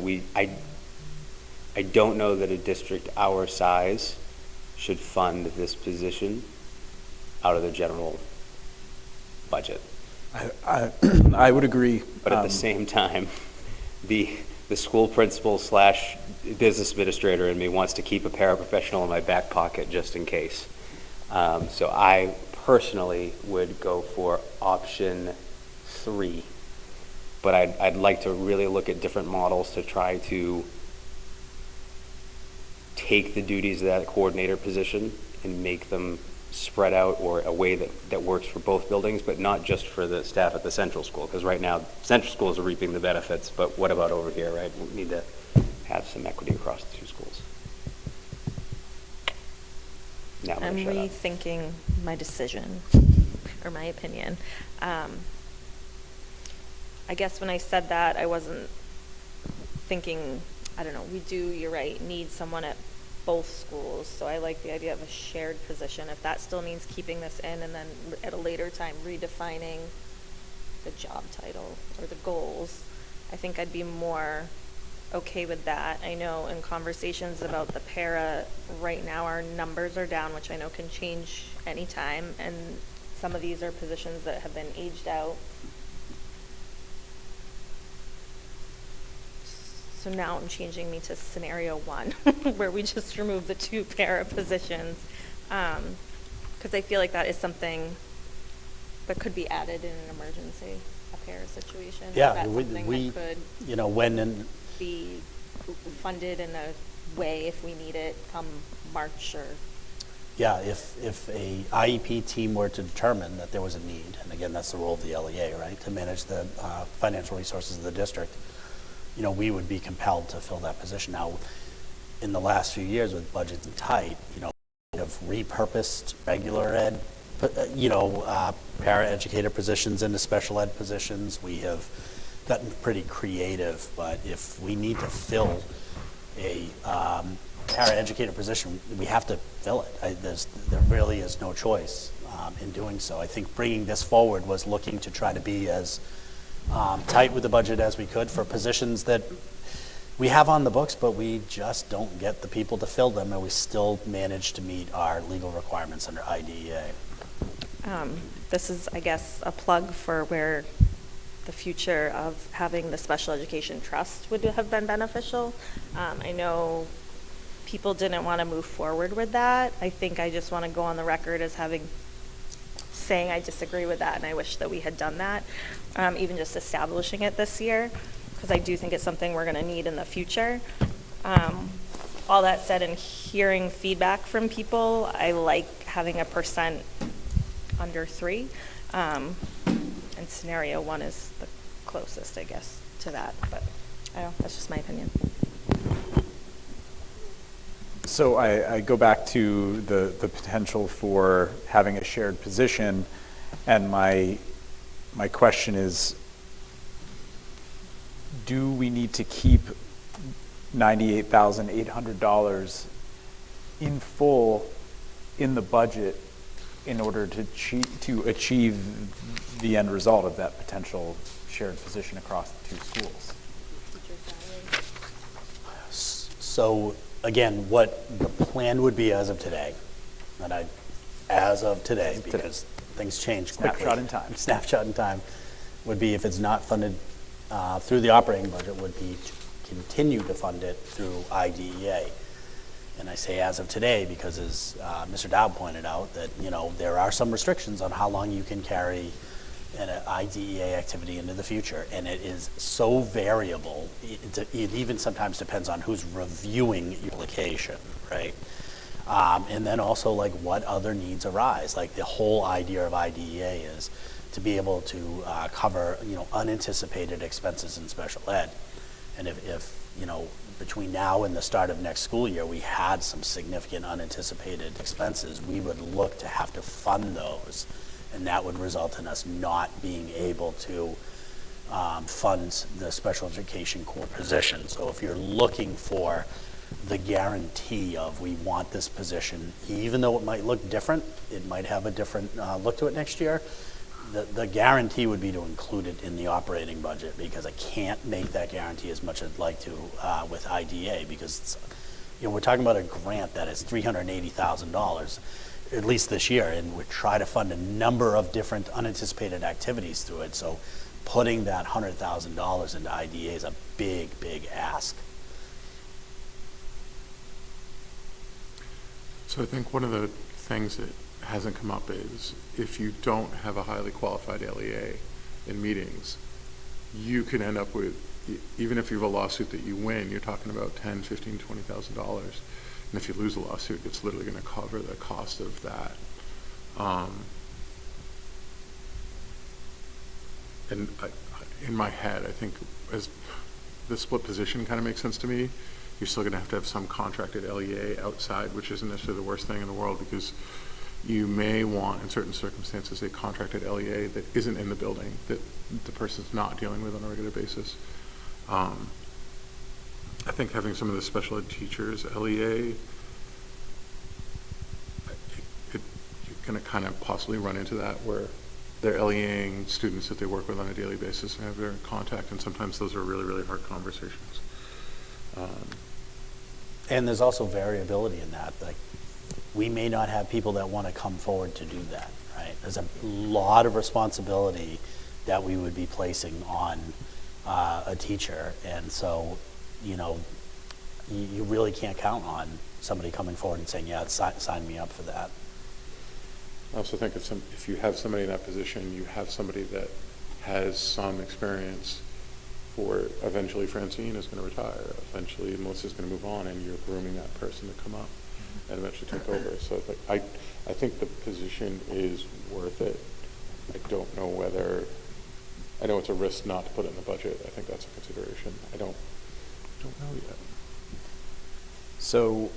I don't know that a district our size should fund this position out of the general budget. I would agree. But at the same time, the school principal / business administrator in me wants to keep a paraprofessional in my back pocket just in case. So I personally would go for option 3. But I'd like to really look at different models to try to take the duties of that coordinator position and make them spread out, or a way that works for both buildings, but not just for the staff at the central school, because right now central schools are reaping the benefits, but what about over here, right? We need to have some equity across the two schools. Now I'm rethinking my decision or my opinion. I guess when I said that, I wasn't thinking, I don't know, you're right, need someone at both schools, so I like the idea of a shared position. If that still means keeping this in and then at a later time redefining the job title or the goals, I think I'd be more okay with that. I know in conversations about the para, right now our numbers are down, which I know can change anytime, and some of these are positions that have been aged out. So now I'm changing me to scenario 1, where we just remove the 2 para positions, because I feel like that is something that could be added in an emergency, a para situation. Yeah, That's something we that could you know, when in, be funded in a way if we need it come March or. yeah, if a IEP team were to determine that there was a need, and again, that's the role of the LEA, right, to manage the financial resources of the district, you know, we would be compelled to fill that position. Now, in the last few years with budgets tight, you know, we have repurposed regular ed, you know, para-educator positions into special ed positions. We have gotten pretty creative, but if we need to fill a para-educator position, we have to fill it. There really is no choice in doing so. I think bringing this forward was looking to try to be as tight with the budget as we could for positions that we have on the books, but we just don't get the people to fill them, and we still manage to meet our legal requirements under IDEA. This is, I guess, a plug for where the future of having the special education trust would have been beneficial. I know people didn't want to move forward with that. I think I just want to go on the record as saying I disagree with that, and I wish that we had done that, even just establishing it this year, because I do think it's something we're going to need in the future. All that said, and hearing feedback from people, I like having a percent under 3, and scenario 1 is the closest, I guess, to that, but I don't know, that's just my opinion. So I go back to the potential for having a shared position, and my question is, do we need to keep $98,800 in full in the budget in order to achieve the end result of that potential shared position across the 2 schools? So again, what the plan would be as of today, because things change quickly. Snapshot in time. Snapshot in time would be, if it's not funded through the operating budget, would be to continue to fund it through IDEA. And I say as of today because, as Mr. Dowd pointed out, that, you know, there are some restrictions on how long you can carry an IDEA activity into the future, and it is so variable. It even sometimes depends on who's reviewing your application, right? And then also, like, what other needs arise. Like, the whole idea of IDEA is to be able to cover, you know, unanticipated expenses in special ed. And if you know, between now and the start of next school year, we had some significant unanticipated expenses, we would look to have to fund those. And that would result in us not being able to fund the special education core position. So if you're looking for the guarantee of, we want this position, even though it might look different, it might have a different look to it next year, the guarantee would be to include it in the operating budget, because I can't make that guarantee as much as I'd like to with IDEA, because it's, you know, we're talking about a grant that is $380,000 at least this year, and we try to fund a number of different unanticipated activities through it. So putting that $100,000 into IDEA is a big, big ask. So I think one of the things that hasn't come up is, if you don't have a highly qualified LEA in meetings, you can end up with, even if you have a lawsuit that you win, you're talking about $10,000, $15,000, $20,000. And if you lose a lawsuit, it's literally going to cover the cost of that. And in my head, I think as the split position kind of makes sense to me, you're still going to have some contracted LEA outside, which isn't necessarily the worst thing in the world, because you may want, in certain circumstances, a contracted LEA that isn't in the building, that the person's not dealing with on a regular basis. I think having some of the special ed teachers LEA going to kind of possibly run into that where they're LEAing students that they work with on a daily basis and have their contact, and sometimes those are really, really hard conversations. And there's also variability in that. Like, we may not have people that want to come forward to do that, right? There's a lot of responsibility that we would be placing on a teacher, and so, you know, you really can't count on somebody coming forward and saying, yeah, sign me up for that. I also think if you have somebody in that position, you have somebody that has some experience for eventually Francine is going to retire, eventually Melissa's going to move on, and you're grooming that person to come up and eventually take over. So I think the position is worth it. I don't know whether, I know it's a risk not to put it in the budget. I think that's a consideration. I don't know yet. So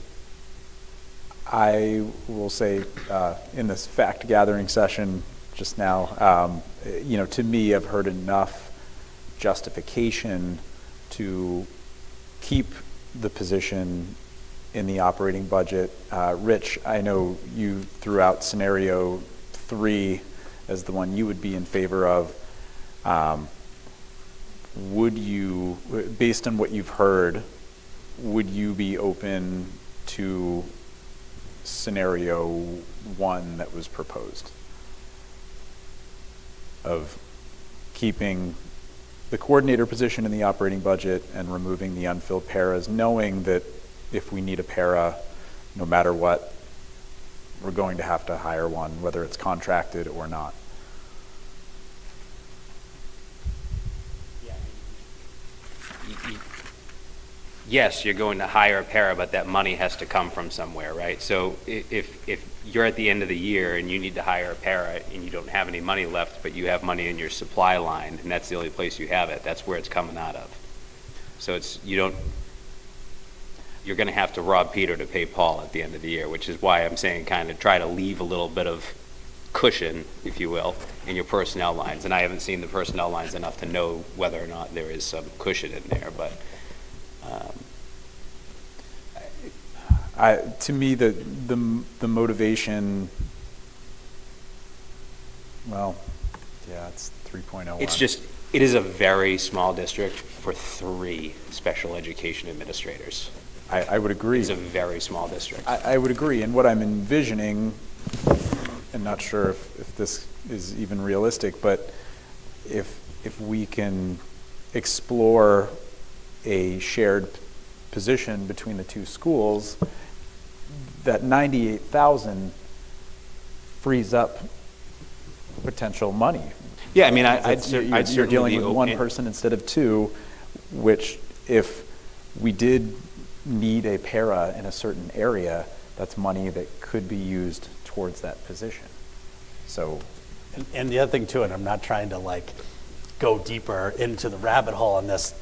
I will say in this fact gathering session just now, you know, to me, I've heard enough justification to keep the position in the operating budget. Rich, I know you threw out scenario 3 as the one you would be in favor of. Would you, based on what you've heard, would you be open to scenario 1 that was proposed of keeping the coordinator position in the operating budget and removing the unfilled paras, knowing that if we need a para, no matter what, we're going to have to hire one, whether it's contracted or not? Yes, you're going to hire a para, but that money has to come from somewhere, right? So if you're at the end of the year and you need to hire a para and you don't have any money left, but you have money in your supply line, and that's the only place you have it, that's where it's coming out of. So you're going to have to rob Peter to pay Paul at the end of the year, which is why I'm saying kind of try to leave a little bit of cushion, if you will, in your personnel lines. And I haven't seen the personnel lines enough to know whether or not there is some cushion in there, but to me, the motivation, well, yeah, it's 3.01. It is a very small district for 3 special education administrators. I would agree. It's a very small district. I would agree. And what I'm envisioning, and not sure if this is even realistic, but if we can explore a shared position between the 2 schools, that 98,000 frees up potential money. Yeah, I mean, I'd you're certainly dealing be with open. 1 person instead of 2, which if we did need a para in a certain area, that's money that could be used towards that position. So, and the other thing too, and I'm not trying to like go deeper into the rabbit hole on this,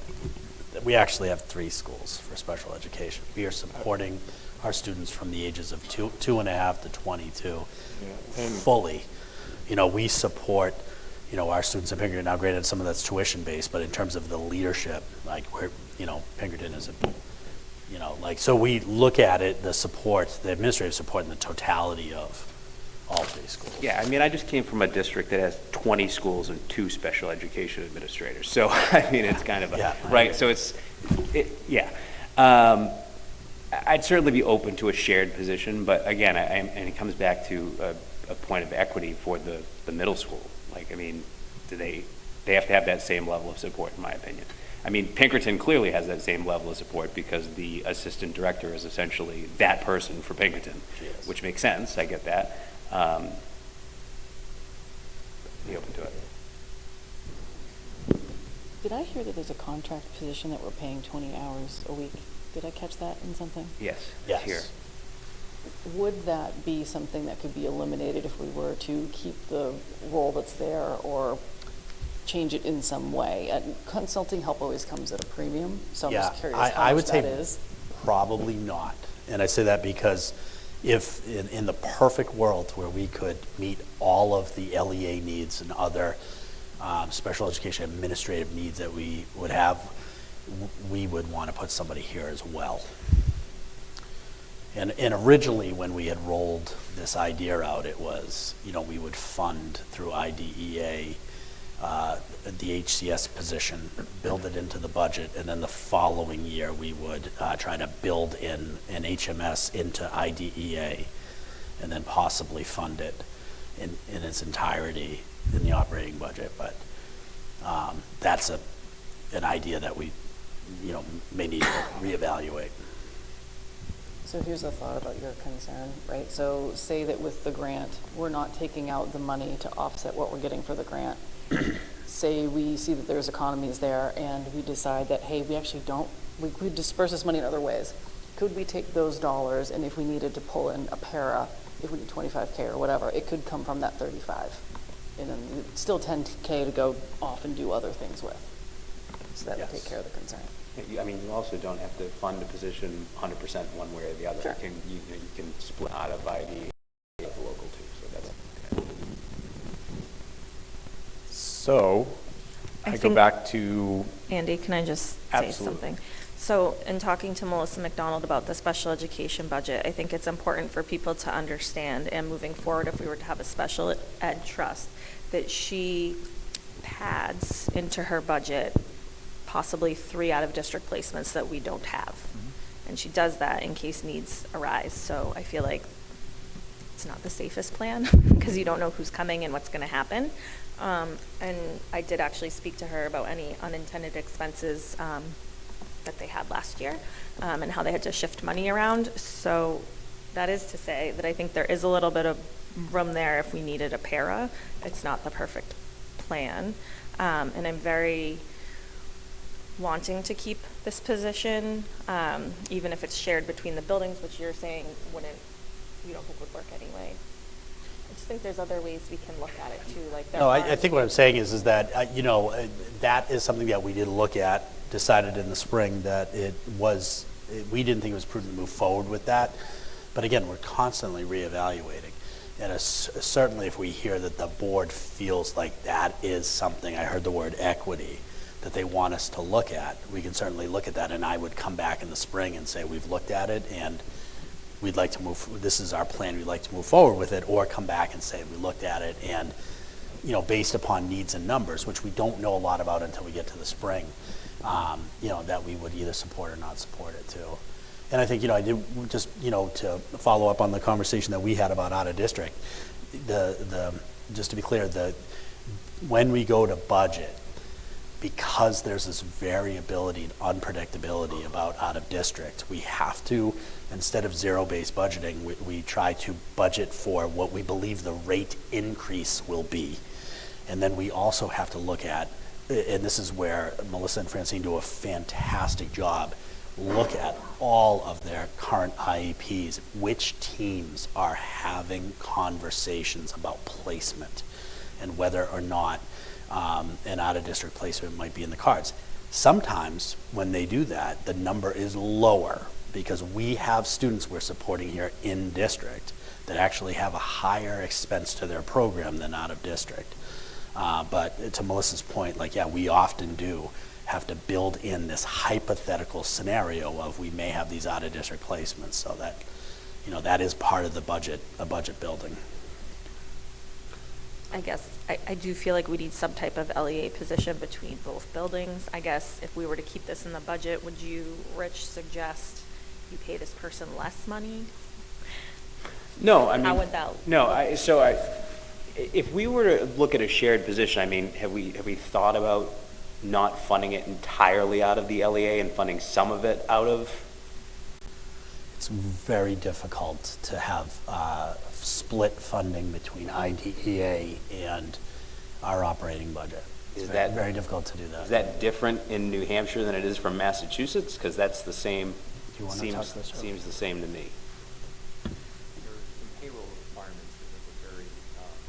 we actually have 3 schools for special education. We are supporting our students from the ages of 2.5 to 22 fully. You know, we support, you know, our students in Pinkerton. Now, granted, some of that's tuition based, but in terms of the leadership, like we're, you know, Pinkerton is a, you know, like, so we look at it, the support, the administrative support, and the totality of all 3 schools. Yeah, I mean, I just came from a district that has 20 schools and 2 special education administrators. So, I mean, it's kind of a, right? So I'd certainly be open to a shared position, but again, and it comes back to a point of equity for the middle school. Like, I mean, they have to have that same level of support, in my opinion. I mean, Pinkerton clearly has that same level of support because the assistant director is essentially that person for Pinkerton, which makes sense. I get that. Be open to it. Did I hear that there's a contract position that we're paying 20 hours a week? Did I catch that in something? Yes. Yes. Here. Would that be something that could be eliminated if we were to keep the role that's there or change it in some way? Consulting help always comes at a premium, so I'm just curious I how would much say that is. probably not. And I say that because if in the perfect world where we could meet all of the LEA needs and other special education administrative needs that we would have, we would want to put somebody here as well. And originally, when we had rolled this idea out, it was, we would fund through IDEA the HCS position, build it into the budget, and then the following year we would try to build in an HMS into IDEA, and then possibly fund it in its entirety in the operating budget. But that's an idea that we, may need to reevaluate. So here's a thought about your concern, right? So say that with the grant, we're not taking out the money to offset what we're getting for the grant. Say we see that there's economies there and we decide that, hey, we actually we could disperse this money in other ways. Could we take those dollars, and if we needed to pull in a para, if we need $25K or whatever, it could come from that 35. And then still $10K to go off and do other things with. So that would take care of the concern. I mean, you also don't have to fund a position 100% one way or the other. Sure. You can split out of ID at the local too. So that's okay. So I go think- back to, Andy, can I just say Absolutely. something? So in talking to Melissa McDonald about the special education budget, I think it's important for people to understand, and moving forward, if we were to have a special ed trust, that she pads into her budget possibly 3 out-of-district placements that we don't have. And she does that in case needs arise. So I feel like it's not the safest plan because you don't know who's coming and what's going to happen. And I did actually speak to her about any unintended expenses that they had last year and how they had to shift money around. So that is to say that I think there is a little bit of room there if we needed a para. It's not the perfect plan. And I'm very wanting to keep this position, even if it's shared between the buildings, which you're saying you don't think would work anyway. I just think there's other ways we can look at it too. Like there No, are- I think what I'm saying is that, that is something that we did look at, decided in the spring that we didn't think it was prudent to move forward with that. But again, we're constantly reevaluating. And certainly if we hear that the board feels like that is something, I heard the word equity, that they want us to look at, we can certainly look at that. And I would come back in the spring and say, we've looked at it and we'd like to this is our plan, we'd like to move forward with it, or come back and say, we looked at it and, based upon needs and numbers, which we don't know a lot about until we get to the spring, that we would either support or not support it too. And I think, I did just, to follow up on the conversation that we had about out of district, just to be clear, when we go to budget, because there's this variability and unpredictability about out of district, we have to, instead of zero-based budgeting, we try to budget for what we believe the rate increase will be. And then we also have to look at, and this is where Melissa and Francine do a fantastic job, look at all of their current IEPs, which teams are having conversations about placement and whether or not an out-of-district placement might be in the cards. Sometimes when they do that, the number is lower because we have students we're supporting here in district that actually have a higher expense to their program than out-of-district. But to Melissa's point, we often do have to build in this hypothetical scenario of we may have these out-of-district placements, so that, that is part of the budget, a budget building. I guess I do feel like we need some type of LEA position between both buildings. I guess if we were to keep this in the budget, would you, Rich, suggest you pay this person less money? No, I mean. How would that? No, if we were to look at a shared position, I mean, have we thought about not funding it entirely out of the LEA and funding some of it out of? It's very difficult to have split funding between IDEA and our operating budget. It's very difficult to do that. Is that different in New Hampshire than it is from Massachusetts? Because that's the same. Do you want to talk this over? Seems the same to me. Payroll requirements that are very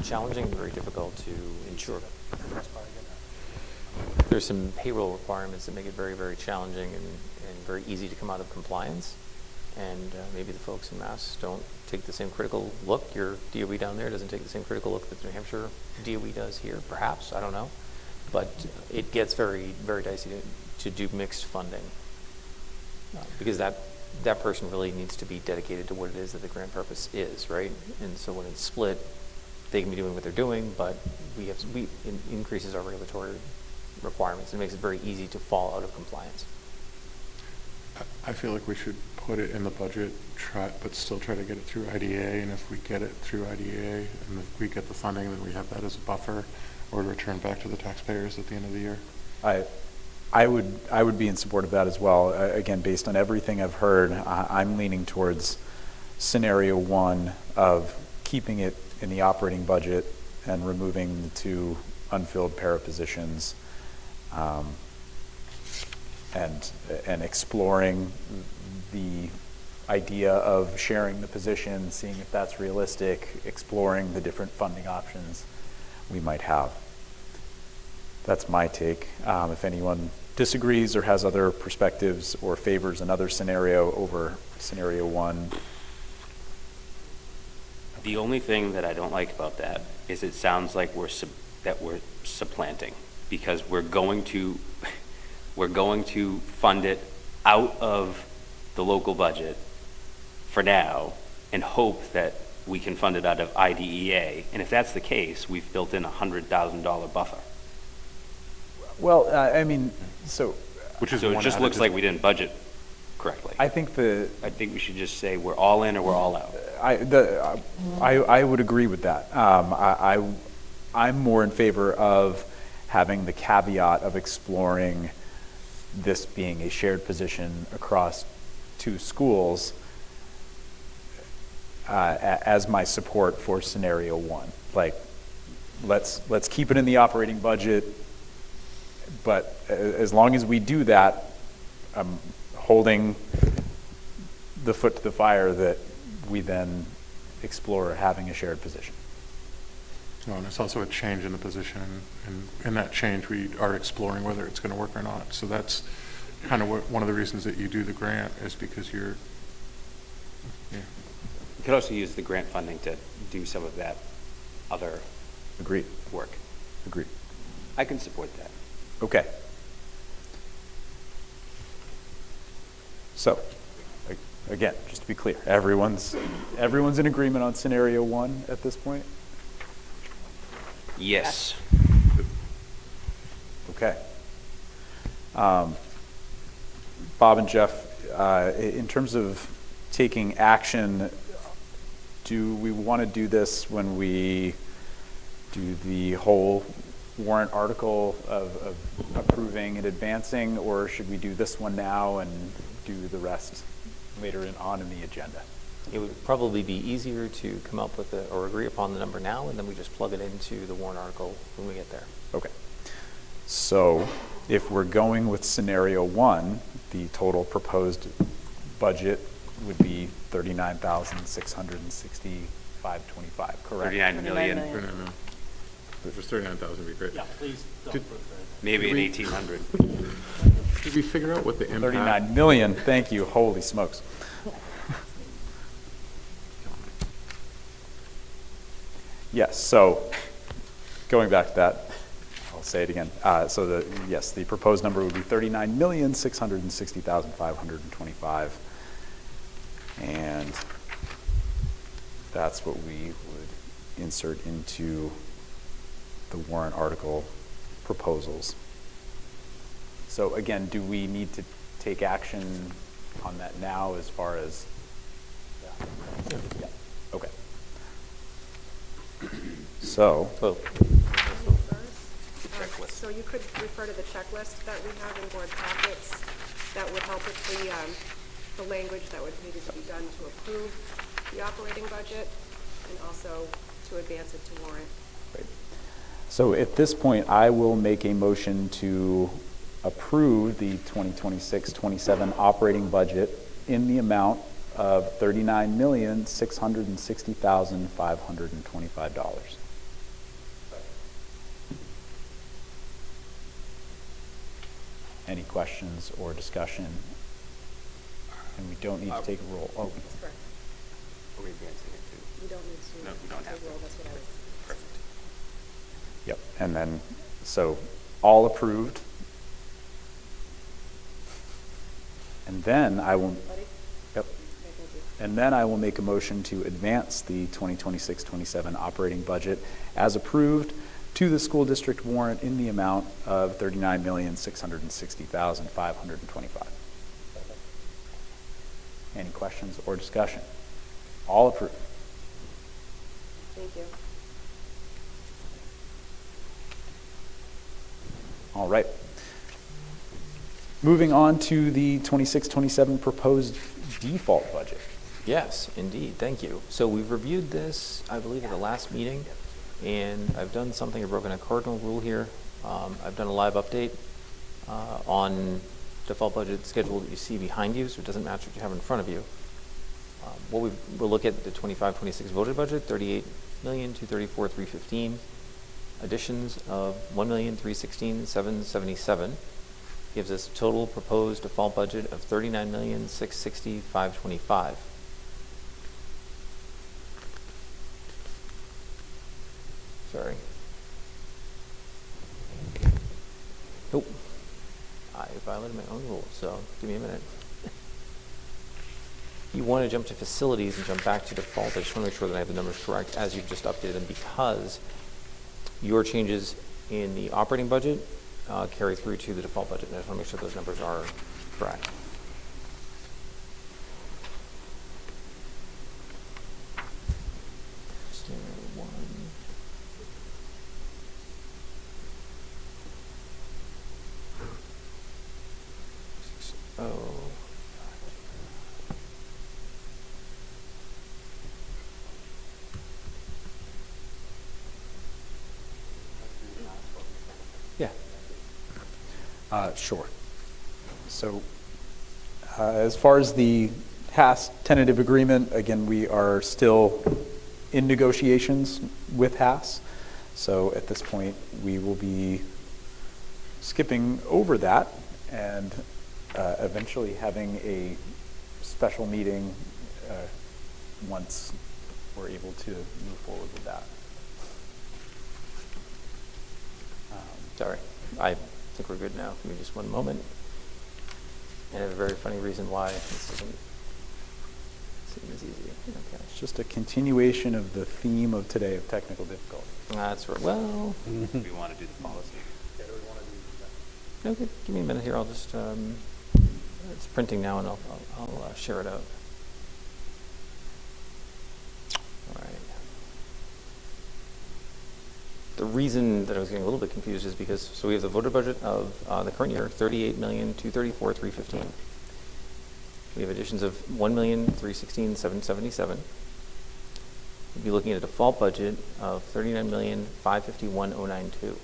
challenging and very difficult to ensure. There's some payroll requirements that make it very, very challenging and very easy to come out of compliance. And maybe the folks in Mass don't take the same critical look. Your DOE down there doesn't take the same critical look that New Hampshire DOE does here, perhaps, I don't know. But it gets very, very dicey to do mixed funding because that that person really needs to be dedicated to what it is that the grant purpose is, right? And so when it's split, they can be doing what they're doing, but it increases our regulatory requirements and makes it very easy to fall out of compliance. I feel like we should put it in the budget, but still try to get it through IDA, and if we get it through IDA, and if we get the funding, then we have that as a buffer, or to return back to the taxpayers at the end of the year. I would be in support of that as well. Again, based on everything I've heard, I'm leaning towards scenario one of keeping it in the operating budget and removing the 2 unfilled para positions, and exploring the idea of sharing the position, seeing if that's realistic, exploring the different funding options we might have. That's my take. If anyone disagrees or has other perspectives or favors another scenario over scenario one. The only thing that I don't like about that is it sounds like we're supplanting, because we're going to fund it out of the local budget for now and hope that we can fund it out of IDEA. And if that's the case, we've built in a $100,000 buffer. Well, I mean, so it just looks like we didn't budget correctly. I think we should just say we're all in or we're all out. I would agree with that. I'm more in favor of having the caveat of exploring this being a shared position across 2 schools as my support for scenario one. Like, let's keep it in the operating budget, but as long as we do that, I'm holding the foot to the fire that we then explore having a shared position. Oh, and it's also a change in the position, and in that change, we are exploring whether it's going to work or not. So that's kind of one of the reasons that you do the grant, is because you're. Yeah. You could also use the grant funding to do some of that other work. Agreed. I can support that. Okay. So, again, just to be clear, everyone's in agreement on scenario one at this point? Yes. Okay. Bob and Jeff, in terms of taking action, do we want to do this when we do the whole warrant article of approving and advancing, or should we do this one now and do the rest later on in the agenda? It would probably be easier to come up with or agree upon the number now, and then we just plug it into the warrant article when we get there. Okay. So if we're going with scenario one, the total proposed budget would be $39,665.25, correct? 39 million. If it was 39,000, would be great. Yeah, please don't approve it. Maybe an 1,800. Did we figure out what the impact? 39 million, thank you, holy smokes. Yes, so going back to that, I'll say it again. The proposed number would be 39,660,525, and that's what we would insert into the warrant article proposals. So again, do we need to take action on that now as far as? Yeah. Okay. So. So you could refer to the checklist that we have in board packets that would help with the language that would need to be done to approve the operating budget and also to advance it to warrant. Great. So at this point, I will make a motion to approve the 2026-27 operating budget in the amount of $39,660,525. Any questions or discussion? And we don't need to take a roll. Oh. That's correct. Are we advancing it too? You don't need to. No, we don't have to. Roll. That's what I was. Perfect. Yep. And then, so all approved. And then I will. And then I will make a motion to advance the 2026-27 operating budget as approved to the school district warrant in the amount of $39,660,525. Any questions or discussion? All approved. Thank you. All right. Moving on to the 26-27 proposed default budget. Yes, indeed. Thank you. So we've reviewed this, I believe, at the last meeting, and I've done something, I've broken a cardinal rule here. I've done a live update on default budget schedule that you see behind you, so it doesn't match what you have in front of you. We'll look at the 25-26 voted budget, $38,234,315. Additions of $1,316,777 gives us total proposed default budget of $39,660,525. Sorry. Nope. I violated my own rules, so give me a minute. You want to jump to facilities and jump back to default. I just want to make sure that I have the numbers correct as you've just updated them, because your changes in the operating budget carry through to the default budget, and I just want to make sure those numbers are correct. Sure. So as far as the HAS tentative agreement, again, we are still in negotiations with HAS. So at this point, we will be skipping over that and eventually having a special meeting once we're able to move forward with that. Sorry. I think we're good now. Give me just one moment. And I have a very funny reason why this doesn't seem as easy. Okay. It's just a continuation of the theme of today of technical difficulty. That's right. Well, We want to do the policy. okay. Give me a minute here. I'll just, it's printing now, and I'll share it out. All right. The reason that I was getting a little bit confused is because, so we have the voter budget of the current year, $38,234,315. We have additions of $1,316,777. We'd be looking at a default budget of $39,551,092.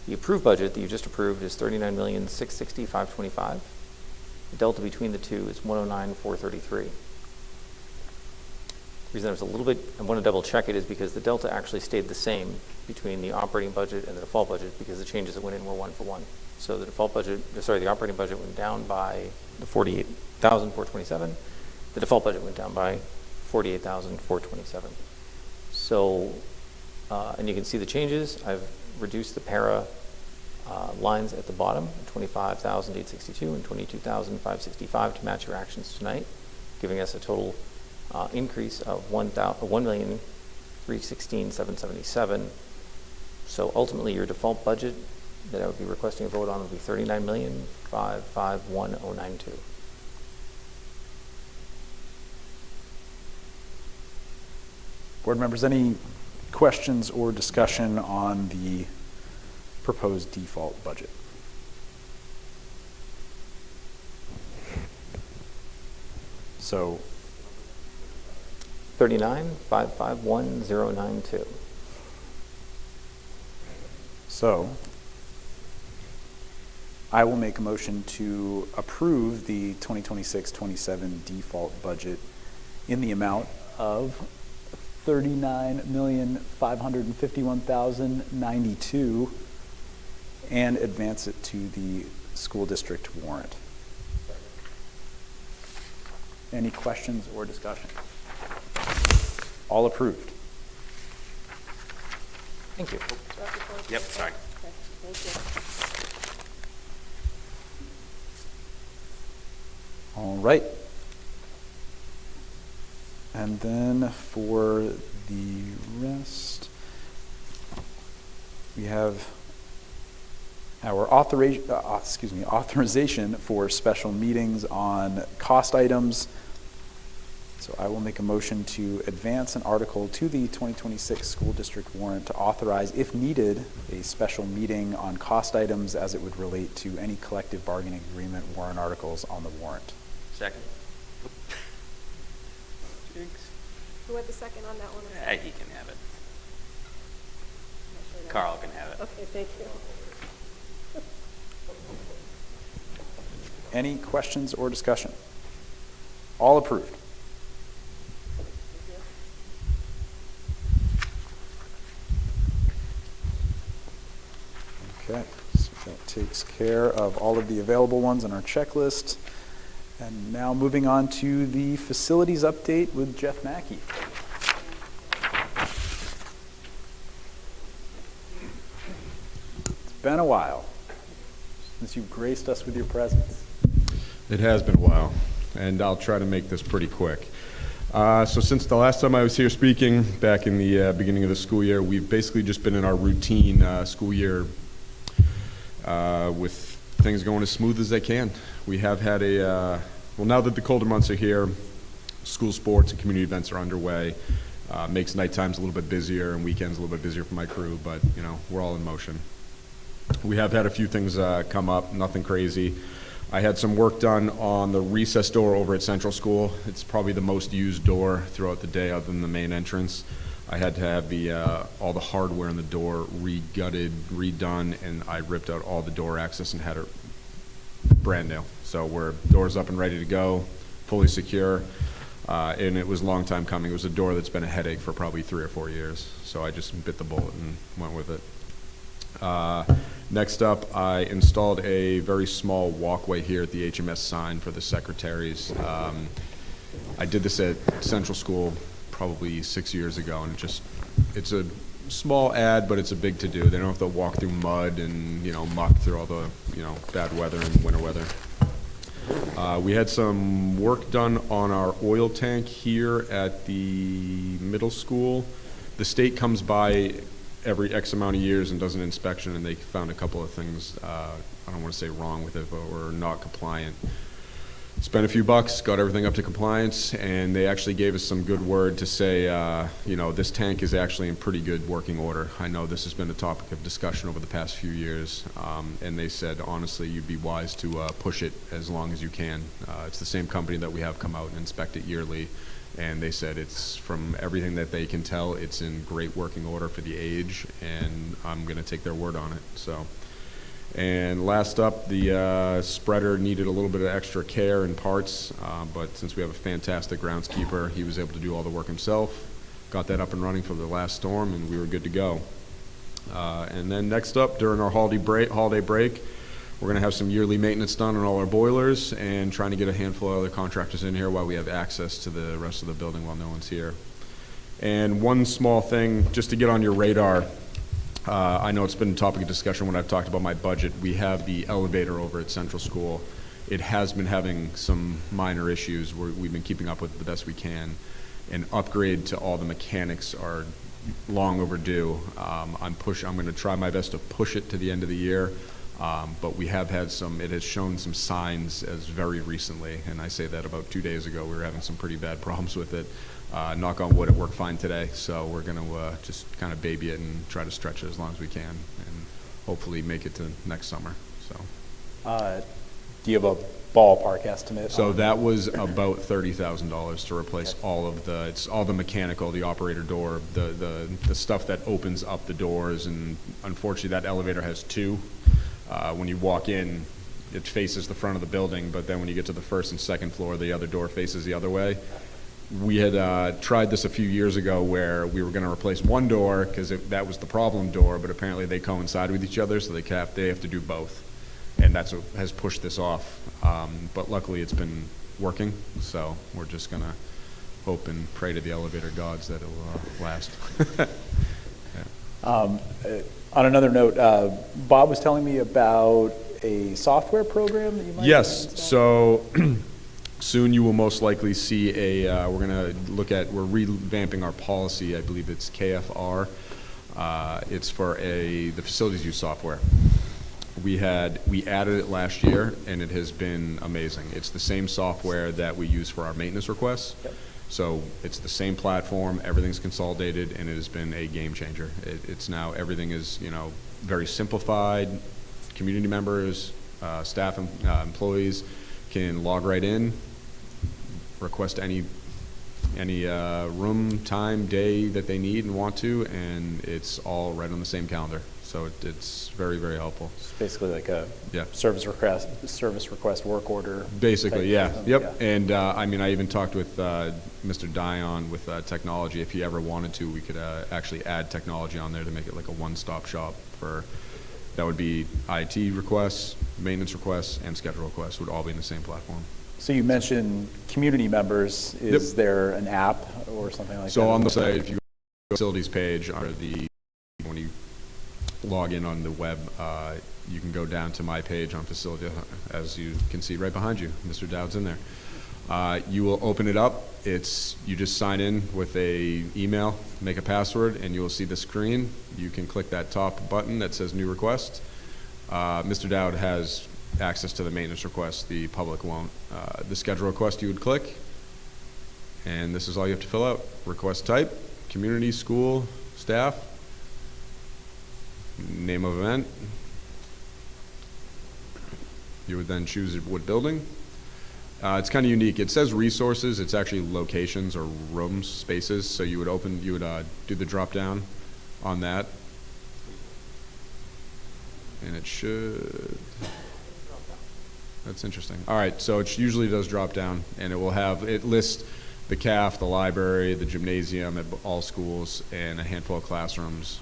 The approved budget that you just approved is $39,660,525. The delta between the two is $109,433. The reason I was a little bit, I want to double check it, is because the delta actually stayed the same between the operating budget and the default budget, because the changes that went in were 1-for-1. So the default budget, sorry, the operating budget went down by the $48,427. The default budget went down by $48,427. So, and you can see the changes. I've reduced the para lines at the bottom, 25,862 and 22,565 to match your actions tonight, giving us a total increase of $1,316,777. So ultimately, your default budget that I would be requesting a vote on would be $39,551,092. Board members, any questions or discussion on the proposed default budget? So $39,551,092. So I will make a motion to approve the 2026-27 default budget in the amount of $39,551,092 and advance it to the school district warrant. Any questions or discussion? All approved. Thank you. Yep, sorry. Okay, thank you. All right. And then for the rest, we have our authorization for special meetings on cost items. So I will make a motion to advance an article to the 2026 school district warrant to authorize, if needed, a special meeting on cost items as it would relate to any collective bargaining agreement warrant articles on the warrant. Second. Who had the second on that one? He can have it. Carl can have it. Okay, thank you. Any questions or discussion? All approved. Okay, so that takes care of all of the available ones on our checklist. And now moving on to the facilities update with Jeff Mackey. It's been a while since you've graced us with your presence. It has been a while, and I'll try to make this pretty quick. So since the last time I was here speaking, back in the beginning of the school year, we've basically just been in our routine school year with things going as smooth as they can. We have had well, now that the colder months are here, school sports and community events are underway. Makes night times a little bit busier and weekends a little bit busier for my crew, but you know, we're all in motion. We have had a few things come up, nothing crazy. I had some work done on the recess door over at Central School. It's probably the most used door throughout the day other than the main entrance. I had to have all the hardware in the door re-gutted, redone, and I ripped out all the door access and had it brand new. So we're doors up and ready to go, fully secure, and it was a long time coming. It was a door that's been a headache for probably 3 or 4 years. So I just bit the bullet and went with it. Next up, I installed a very small walkway here at the HMS sign for the secretaries. I did this at Central School probably 6 years ago, and it's a small ad, but it's a big to-do. They don't have to walk through mud and, you know, muck through all the, you know, bad weather and winter weather. We had some work done on our oil tank here at the middle school. The state comes by every X amount of years and does an inspection, and they found a couple of things, I don't want to say wrong with it, but were not compliant. Spent a few bucks, got everything up to compliance, and they actually gave us some good word to say, you know, this tank is actually in pretty good working order. I know this has been a topic of discussion over the past few years, and they said, honestly, you'd be wise to push it as long as you can. It's the same company that we have come out and inspect it yearly, and they said it's, from everything that they can tell, it's in great working order for the age, and I'm going to take their word on it. So. And last up, the spreader needed a little bit of extra care and parts, but since we have a fantastic groundskeeper, he was able to do all the work himself. Got that up and running for the last storm, and we were good to go. And then next up, during our holiday break, we're going to have some yearly maintenance done on all our boilers and trying to get a handful of other contractors in here while we have access to the rest of the building while no one's here. And one small thing, just to get on your radar, I know it's been a topic of discussion when I've talked about my budget. We have the elevator over at Central School. It has been having some minor issues. We've been keeping up with it the best we can. An upgrade to all the mechanics are long overdue. I'm going to try my best to push it to the end of the year, but we have had it has shown some signs as very recently, and I say that about 2 days ago. We were having some pretty bad problems with it. Knock on wood, it worked fine today, so we're going to just kind of baby it and try to stretch it as long as we can, and hopefully make it to next summer. So, do you have a ballpark estimate? So that was about $30,000 to replace all of the mechanical, the operator door, the stuff that opens up the doors, and unfortunately that elevator has two. When you walk in, it faces the front of the building, but then when you get to the first and second floor, the other door faces the other way. We had tried this a few years ago where we were going to replace one door because that was the problem door, but apparently they coincide with each other, so they have to do both. And that's what has pushed this off. But luckily it's been working, so we're just going to hope and pray to the elevator gods that it'll last. Yeah. On another note, Bob was telling me about a software program that you might Yes, so Soon you will most likely see we're revamping our policy. I believe it's KFR. It's for the facilities use software. We added it last year, and it has been amazing. It's the same software that we use for our maintenance requests. Yep. So it's the same platform, everything's consolidated, and it has been a game changer. It's now, everything is, very simplified. Community members, staff, employees can log right in, request any room, time, day that they need and want to, and it's all right on the same calendar. So it's very, very helpful. It's basically like a service request work order. Basically, type yeah. of Yep. thing. And I even talked with Mr. Dion with technology. If he ever wanted to, we could actually add technology on there to make it like a one-stop shop for, that would be IT requests, maintenance requests, and schedule requests would all be in the same platform. So you mentioned community members. Is there an app or something like that? So on the site, if you go to the facilities page, when you log in on the web, you can go down to my page on facility, as you can see right behind you. Mr. Dowd's in there. You will open it up. You just sign in with a email, make a password, and you will see the screen. You can click that top button that says new request. Mr. Dowd has access to the maintenance request, the public won't. The schedule request you would click, and this is all you have to fill out. Request type, community, school, staff, name of event. You would then choose what building. It's kind of unique. It says resources. It's actually locations or rooms, spaces. So you would do the drop down on that. And it should, that's interesting. All right, so it usually does drop down, and it lists the CAF, the library, the gymnasium at all schools, and a handful of classrooms.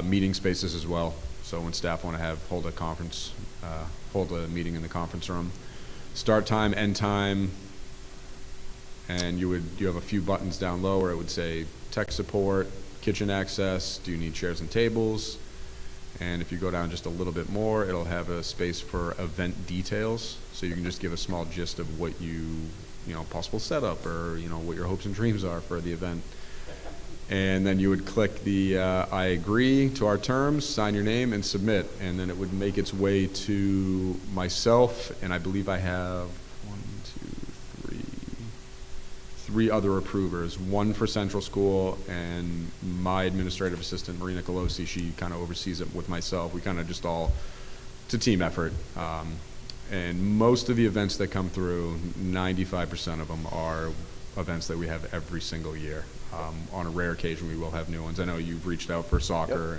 Meeting spaces as well. So when staff want to hold a meeting in the conference room. Start time, end time, and you have a few buttons down low where it would say tech support, kitchen access, do you need chairs and tables? And if you go down just a little bit more, it'll have a space for event details. So you can just give a small gist of what possible setup or, what your hopes and dreams are for the event. And then you would click the I agree to our terms, sign your name, and submit. And then it would make its way to myself, and I believe I have three other approvers, one for Central School, and my administrative assistant, Marina Colosi, she kind of oversees it with myself. We kind of just it's a team effort. And most of the events that come through, 95% of them are events that we have every single year. On a rare occasion, we will have new ones. I know you've reached out for soccer,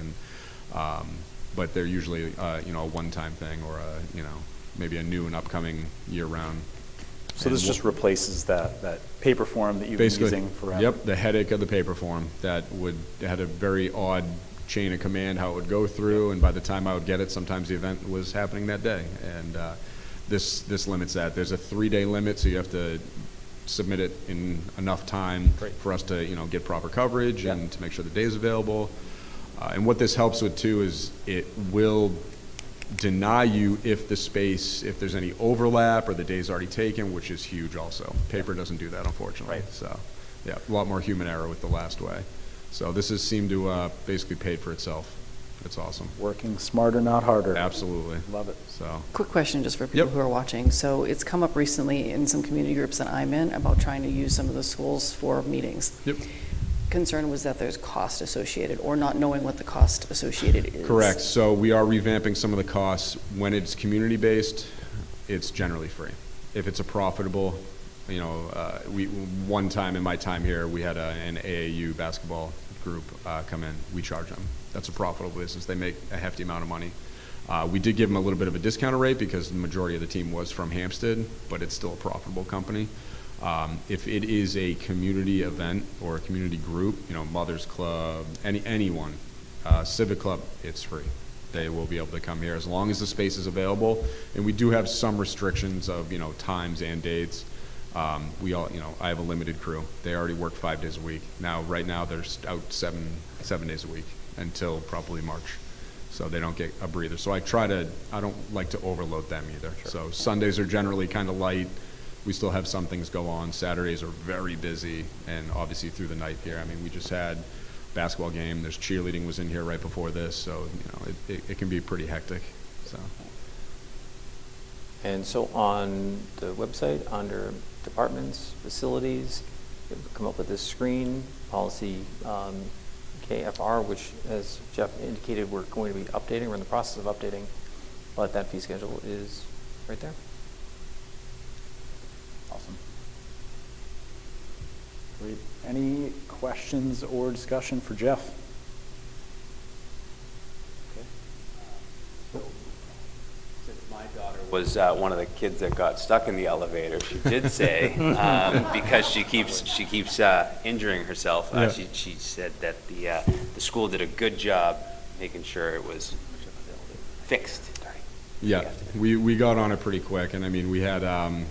but they're usually a one-time thing or maybe a new and upcoming year-round. So this just replaces that paper form that you've been using forever. Yep, the headache of the paper form that had a very odd chain of command how it would go through, and by the time I would get it, sometimes the event was happening that day. And this limits that. There's a 3-day limit, so you have to submit it in enough time for us to get proper coverage and to make sure the day is available. And what this helps with too is it will deny you if there's any overlap or the day's already taken, which is huge also. Paper doesn't do that, unfortunately. So yeah, a lot more human error with the last way. So this has seemed to basically paid for itself. It's awesome. Working smarter, not harder. Absolutely. Love it. So. Quick question just for people who are watching. So it's come up recently in some community groups that I'm in about trying to use some of the schools for meetings. Yep. Concern was that there's cost associated or not knowing what the cost associated is. Correct. So we are revamping some of the costs. When it's community-based, it's generally free. If it's a profitable, one time in my time here, we had an AAU basketball group come in. We charge them. That's a profitable business. They make a hefty amount of money. We did give them a little bit of a discounted rate because the majority of the team was from Hampstead, but it's still a profitable company. If it is a community event or a community group, Mother's Club, anyone, Civic Club, it's free. They will be able to come here as long as the space is available. And we do have some restrictions of, times and dates. I have a limited crew. They already work 5 days a week. Right now they're out seven days a week until probably March. so they don't get a breather. So I don't like to overload them either. So Sundays are generally kind of light. We still have some things go on. Saturdays are very busy, and obviously through the night here. I mean, we just had basketball game. There's cheerleading was in here right before this, so it can be pretty hectic. So. And so on the website, under departments, facilities, you've come up with this screen, policy KFR, which, as Jeff indicated, we're going to be updating. We're in the process of updating, but that fee schedule is right there. Awesome. Great. Any questions or discussion for Jeff? My daughter was one of the kids that got stuck in the elevator. She did say because she keeps injuring herself. Yeah. She said that the school did a good job making sure it was fixed. Yeah, we got on it pretty quick, and I mean, we had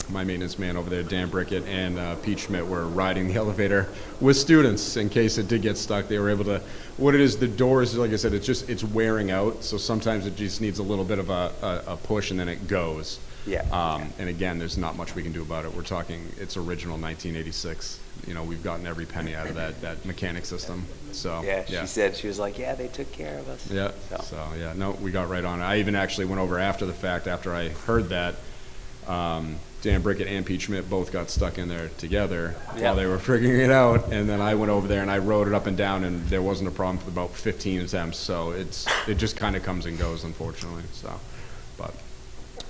my maintenance man over there, Dan Brickett, and Pete Schmidt were riding the elevator with students in case it did get stuck. They were able to, what it is, the doors, like I said, it's wearing out, so sometimes it just needs a little bit of a push and then it goes. Yeah. And again, there's not much we can do about it. We're talking, it's original 1986. You know, we've gotten every penny out of that mechanic system. So Yeah, she said, she was like, yeah, they took care of us. Yeah, so yeah, no, we got right on it. I even actually went over after the fact, after I heard that. Dan Brickett and Pete Schmidt both got stuck in there together while they were figuring it out, and then I went over there and I rode it up and down, and there wasn't a problem for about 15 attempts, so it just kind of comes and goes, unfortunately, so, but,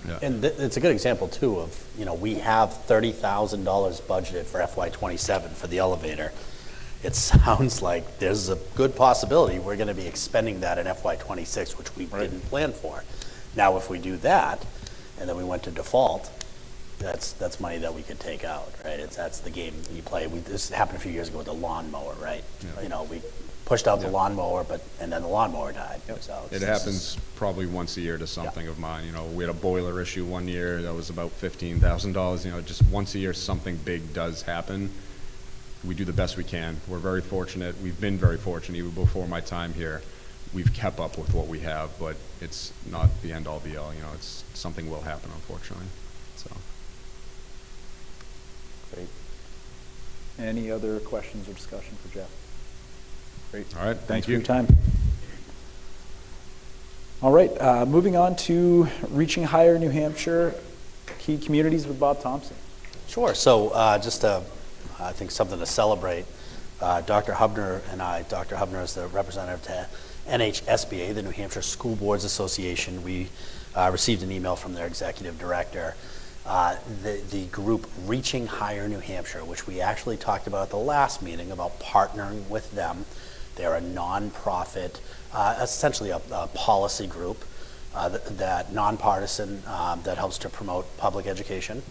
yeah. And it's a good example, too, of, we have $30,000 budgeted for FY27 for the elevator. It sounds like there's a good possibility we're going to be expending that in FY26, which we didn't plan for. Now, if we do that, and then we went to default, that's money that we could take out, right? That's the game you play. This happened a few years ago with the lawnmower, right? Yeah. We pushed out the lawnmower, and then the lawnmower died. So It happens probably once a year to something of mine. We had a boiler issue one year that was about $15,000. Just once a year something big does happen. We do the best we can. We're very fortunate. We've been very fortunate even before my time here. We've kept up with what we have, but it's not the end all be all. It's something will happen, unfortunately. So. Great. Any other questions or discussion for Jeff? Great. All right. Thanks for your time. All right. Moving on to Reaching Higher New Hampshire Key Communities with Bob Thompson. Sure. So just I think something to celebrate. Dr. Hubner and I, Dr. Hubner is the representative to NHSBA, the New Hampshire School Boards Association. We received an email from their executive director. The group Reaching Higher New Hampshire, which we actually talked about at the last meeting about partnering with them. They're a nonprofit, essentially a policy group that nonpartisan that helps to promote public education.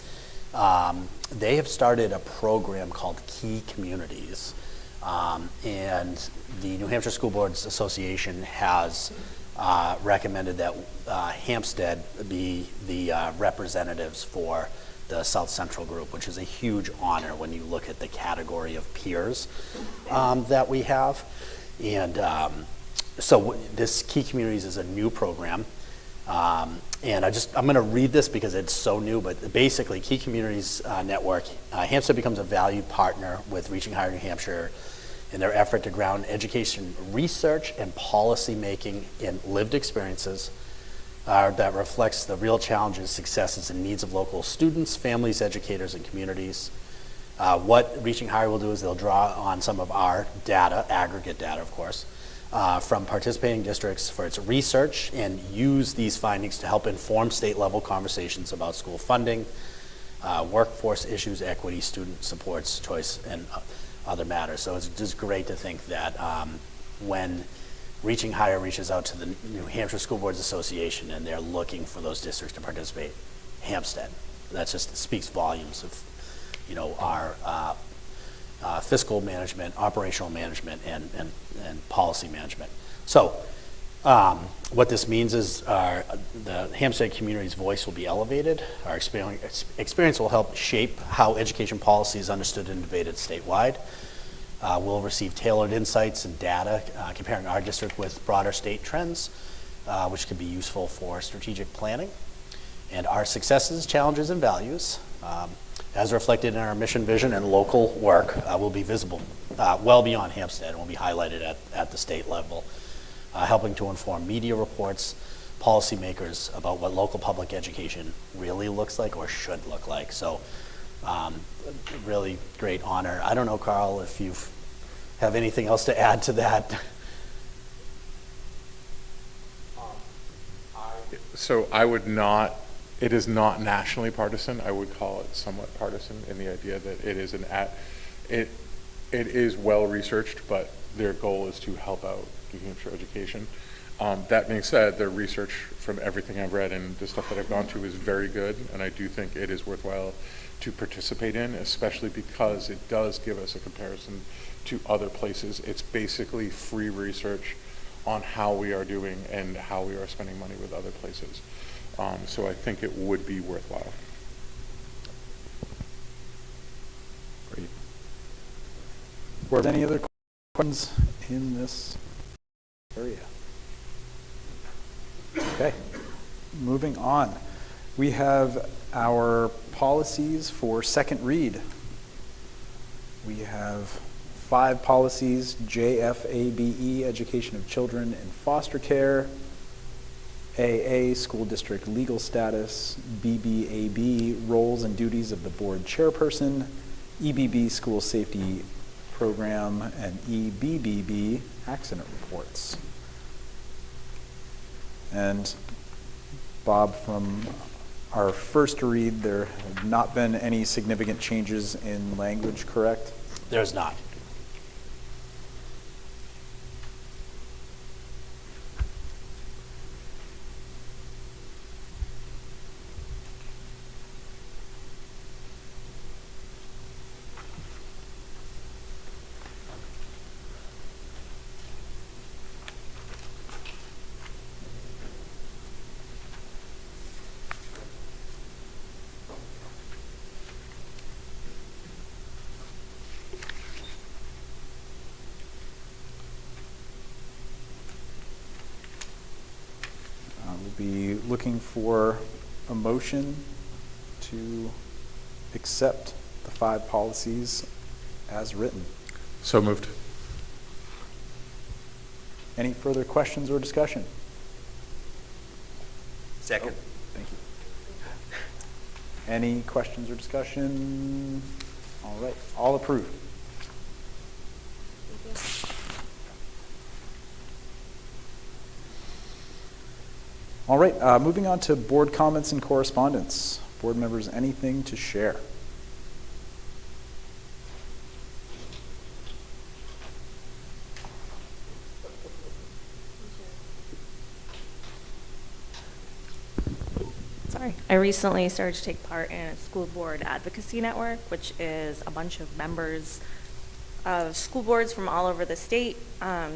They have started a program called Key Communities, and the New Hampshire School Boards Association has recommended that Hampstead be the representatives for the South Central group, which is a huge honor when you look at the category of peers that we have. And so this Key Communities is a new program. And I'm going to read this because it's so new, but basically Key Communities Network, Hampstead becomes a valued partner with Reaching Higher New Hampshire in their effort to ground education research and policy making in lived experiences that reflects the real challenges, successes, and needs of local students, families, educators, and communities. What Reaching Higher will do is they'll draw on some of our data, aggregate data, of course, from participating districts for its research and use these findings to help inform state-level conversations about school funding, workforce issues, equity, student supports, choice, and other matters. So it's just great to think that when Reaching Higher reaches out to the New Hampshire School Boards Association and they're looking for those districts to participate, Hampstead, that just speaks volumes of our fiscal management, operational management, and policy management. So what this means is the Hampstead community's voice will be elevated. Our experience will help shape how education policy is understood and debated statewide. We'll receive tailored insights and data comparing our district with broader state trends. which can be useful for strategic planning. And our successes, challenges, and values, as reflected in our mission, vision, and local work, will be visible well beyond Hampstead and will be highlighted at the state level, helping to inform media reports, policymakers about what local public education really looks like or should look like. So really great honor. I don't know, Carl, if you have anything else to add to that. So I would not, it is not nationally partisan. I would call it somewhat partisan in the idea that it is it is well researched, but their goal is to help out New Hampshire education. That being said, their research from everything I've read and the stuff that I've gone to is very good, and I do think it is worthwhile to participate in, especially because it does give us a comparison to other places. It's basically free research on how we are doing and how we are spending money with other places. So I think it would be worthwhile. Great. Were there any other questions in this area? Okay, moving on. We have our policies for second read. We have 5 policies: JFABE, Education of Children in Foster Care; AA, School District Legal Status; BBAB, Roles and Duties of the Board Chairperson; EBB, School Safety Program; and EBBB, Accident Reports. And Bob, from our first read, there have not been any significant changes in language, correct? There's not. We'll be looking for a motion to accept the 5 policies as written. So moved. Any further questions or discussion? Second. Thank you. Any questions or discussion? All right, all approved. All right, moving on to board comments and correspondence. Board members, anything to share? Sorry. I recently started to take part in a school board advocacy network, which is a bunch of members of school boards from all over the state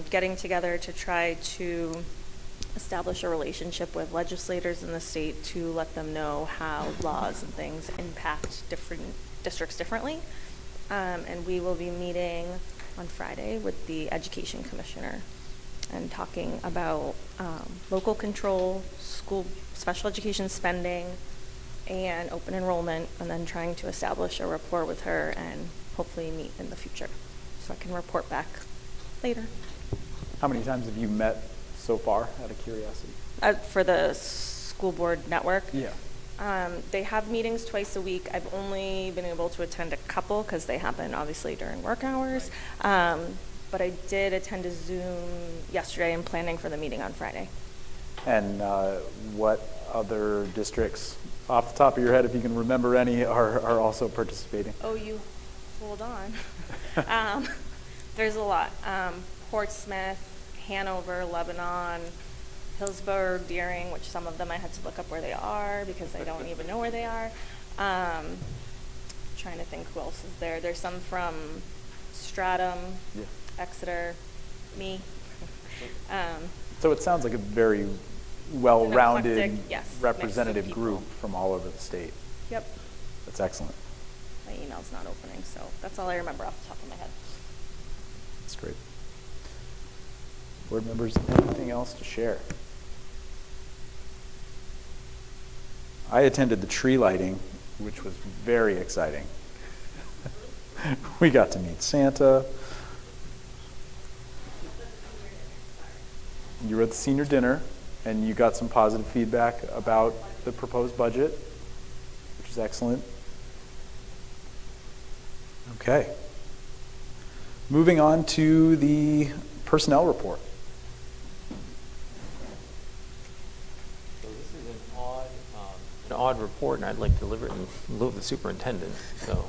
getting together to try to establish a relationship with legislators in the state to let them know how laws and things impact different districts differently. And we will be meeting on Friday with the education commissioner and talking about local control, school special education spending, and open enrollment, and then trying to establish a rapport with her and hopefully meet in the future so I can report back later. How many times have you met so far, out of curiosity? For the school board network? Yeah. They have meetings twice a week. I've only been able to attend a couple because they happen obviously during work hours. But I did attend a Zoom yesterday and planning for the meeting on Friday. And what other districts, off the top of your head, if you can remember any, are also participating? Oh, you hold on. There's a lot. Portsmouth, Hanover, Lebanon, Hillsborough, Deering, which some of them I had to look up where they are because I don't even know where they are. Trying to think who else is there. There's some from Stratham, yeah. Exeter, me. So it sounds like a very well-rounded, eclectic, yes, representative group from all over the state. Yep. That's excellent. My email's not opening, so that's all I remember off the top of my head. That's great. Board members, anything else to share? I attended the tree lighting, which was very exciting. We got to meet Santa. You were at the senior dinner, and you got some positive feedback about the proposed budget, which is excellent. Okay. Moving on to the personnel report. So this is an odd report, and I'd like to deliver it in lieu of the superintendent. So,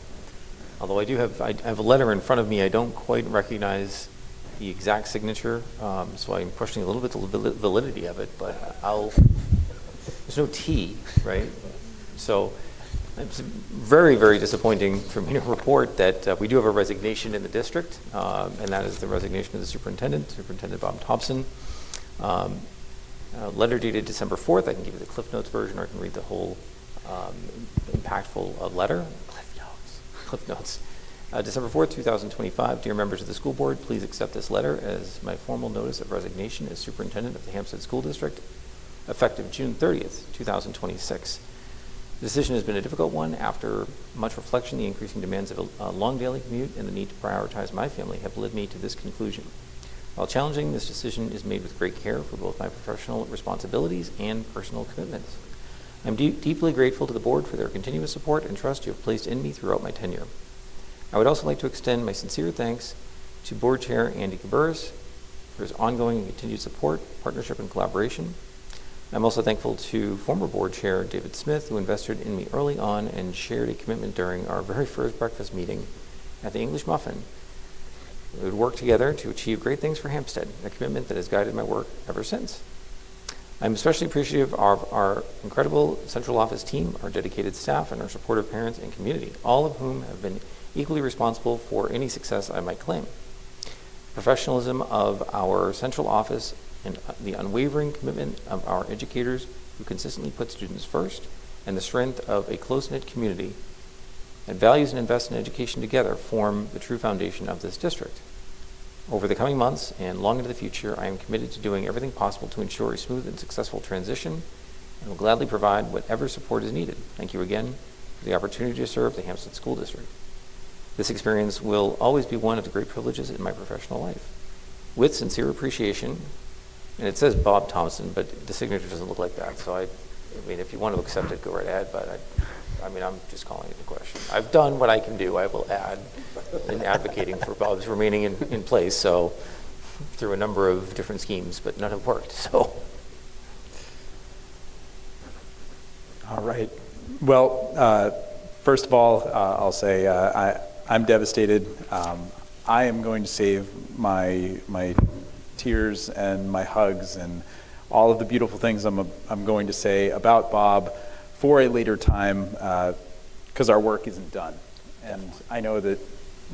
although I have a letter in front of me, I don't quite recognize the exact signature, so I'm questioning a little bit the validity of it. But there's no T, right? So it's very, very disappointing for me to report that we do have a resignation in the district, and that is the resignation of the Superintendent Bob Thompson. A letter dated December 4th. I can give you the Cliff Notes version, or I can read the whole impactful letter. Cliff Notes. December 4th, 2025. Dear members of the school board, please accept this letter as my formal notice of resignation as superintendent of the Hampstead School District, effective June 30th, 2026. The decision has been a difficult one. After much reflection, the increasing demands of a long daily commute and the need to prioritize my family have led me to this conclusion. While challenging, this decision is made with great care for both my professional responsibilities and personal commitments. I'm deeply grateful to the board for their continuous support and trust you have placed in me throughout my tenure. I would also like to extend my sincere thanks to Board Chair Andy Cabarrus for his ongoing and continued support, partnership, and collaboration. I'm also thankful to former Board Chair David Smith, who invested in me early on and shared a commitment during our very first breakfast meeting at the English Muffin. We would work together to achieve great things for Hampstead, a commitment that has guided my work ever since. I'm especially appreciative of our incredible central office team, our dedicated staff, and our supportive parents and community, all of whom have been equally responsible for any success I might claim. Professionalism of our central office and the unwavering commitment of our educators who consistently put students first, and the strength of a close-knit community that values and invests in education together form the true foundation of this district. Over the coming months and long into the future, I am committed to doing everything possible to ensure a smooth and successful transition, and will gladly provide whatever support is needed. Thank you again for the opportunity to serve the Hampstead School District. This experience will always be one of the great privileges in my professional life. With sincere appreciation, and it says Bob Thompson, but the signature doesn't look like that, so I mean, if you want to accept it, go right ahead, but I'm just calling it a question. I've done what I can do, I will add, in advocating for Bob's remaining in place, so through a number of different schemes, but none have worked, so. All right. Well, first of all, I'll say I'm devastated. I am going to save my tears and my hugs and all of the beautiful things I'm going to say about Bob for a later time, because our work isn't done. And I know that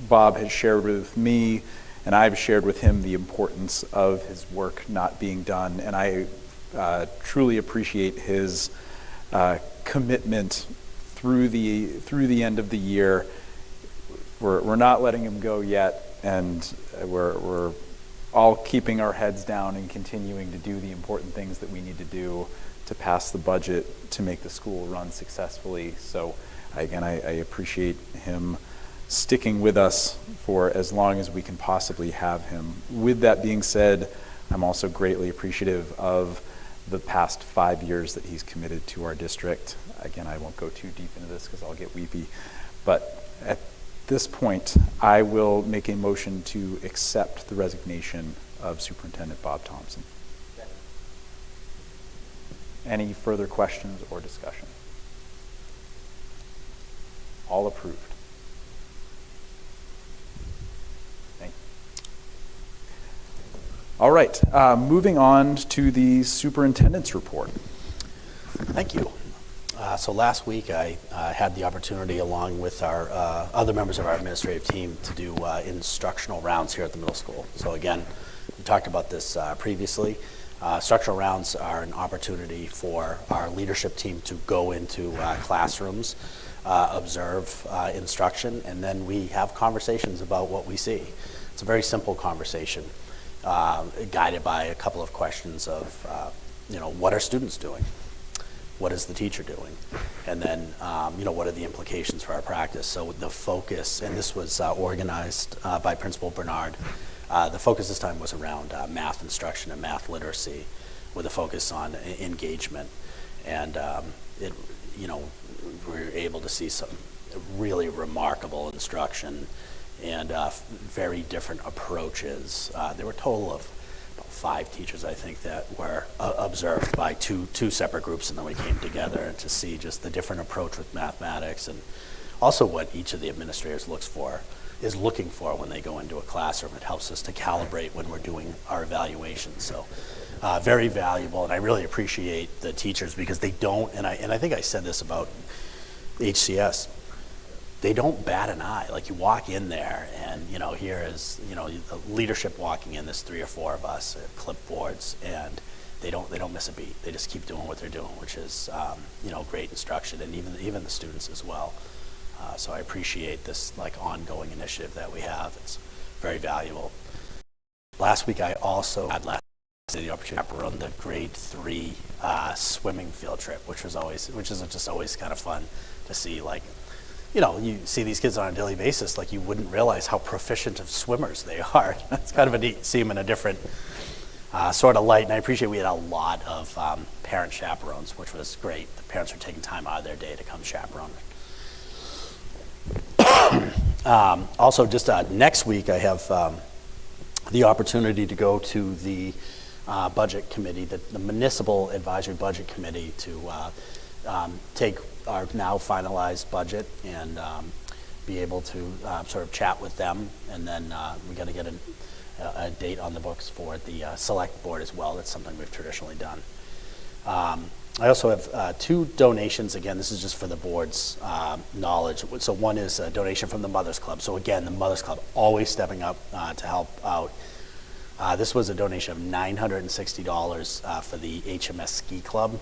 Bob has shared with me, and I've shared with him the importance of his work not being done. And I truly appreciate his commitment through the end of the year. We're not letting him go yet, and we're all keeping our heads down and continuing to do the important things that we need to do to pass the budget to make the school run successfully. So again, I appreciate him sticking with us for as long as we can possibly have him. With that being said, I'm also greatly appreciative of the past 5 years that he's committed to our district. Again, I won't go too deep into this because I'll get weepy, but at this point, I will make a motion to accept the resignation of Superintendent Bob Thompson. Any further questions or discussion? All approved. Thank you. All right, moving on to the superintendent's report. Thank you. So last week I had the opportunity, along with our other members of our administrative team, to do instructional rounds here at the middle school. So again, we talked about this previously. Instructional rounds are an opportunity for our leadership team to go into classrooms, observe instruction, and then we have conversations about what we see. It's a very simple conversation, guided by a couple of questions of, what are students doing? what is the teacher doing? And then, what are the implications for our practice? So the focus, and this was organized by Principal Bernard, the focus this time was around math instruction and math literacy with a focus on engagement. And we were able to see some really remarkable instruction and very different approaches. There were a total of about 5 teachers, I think, that were observed by two separate groups, and then we came together to see just the different approach with mathematics, and also what each of the administrators is looking for when they go into a classroom. It helps us to calibrate when we're doing our evaluation. So very valuable, and I really appreciate the teachers because they don't, and I think I said this about HCS, they don't bat an eye. Like, you walk in there and, here is, the leadership walking in, there's 3 or 4 of us at clipboards, and they don't miss a beat. They just keep doing what they're doing, which is, great instruction, and even the students as well. So I appreciate this ongoing initiative that we have. It's very valuable. Last week I also had the opportunity to chaperone the grade 3 swimming field trip, which is just always kind of fun to see. You see these kids on a daily basis, you wouldn't realize how proficient of swimmers they are. It's kind of a neat, see them in a different sort of light, and I appreciate we had a lot of parent chaperones, which was great. The parents are taking time out of their day to come chaperone. Also, just next week, I have the opportunity to go to the budget committee, the municipal advisory budget committee, to take our now finalized budget and be able to sort of chat with them, and then we got to get a date on the books for the select board as well. That's something we've traditionally done. I also have 2 donations. Again, this is just for the board's knowledge. So one is a donation from the Mothers Club. So again, the Mothers Club always stepping up to help out. This was a donation of $960 for the HMS Ski Club.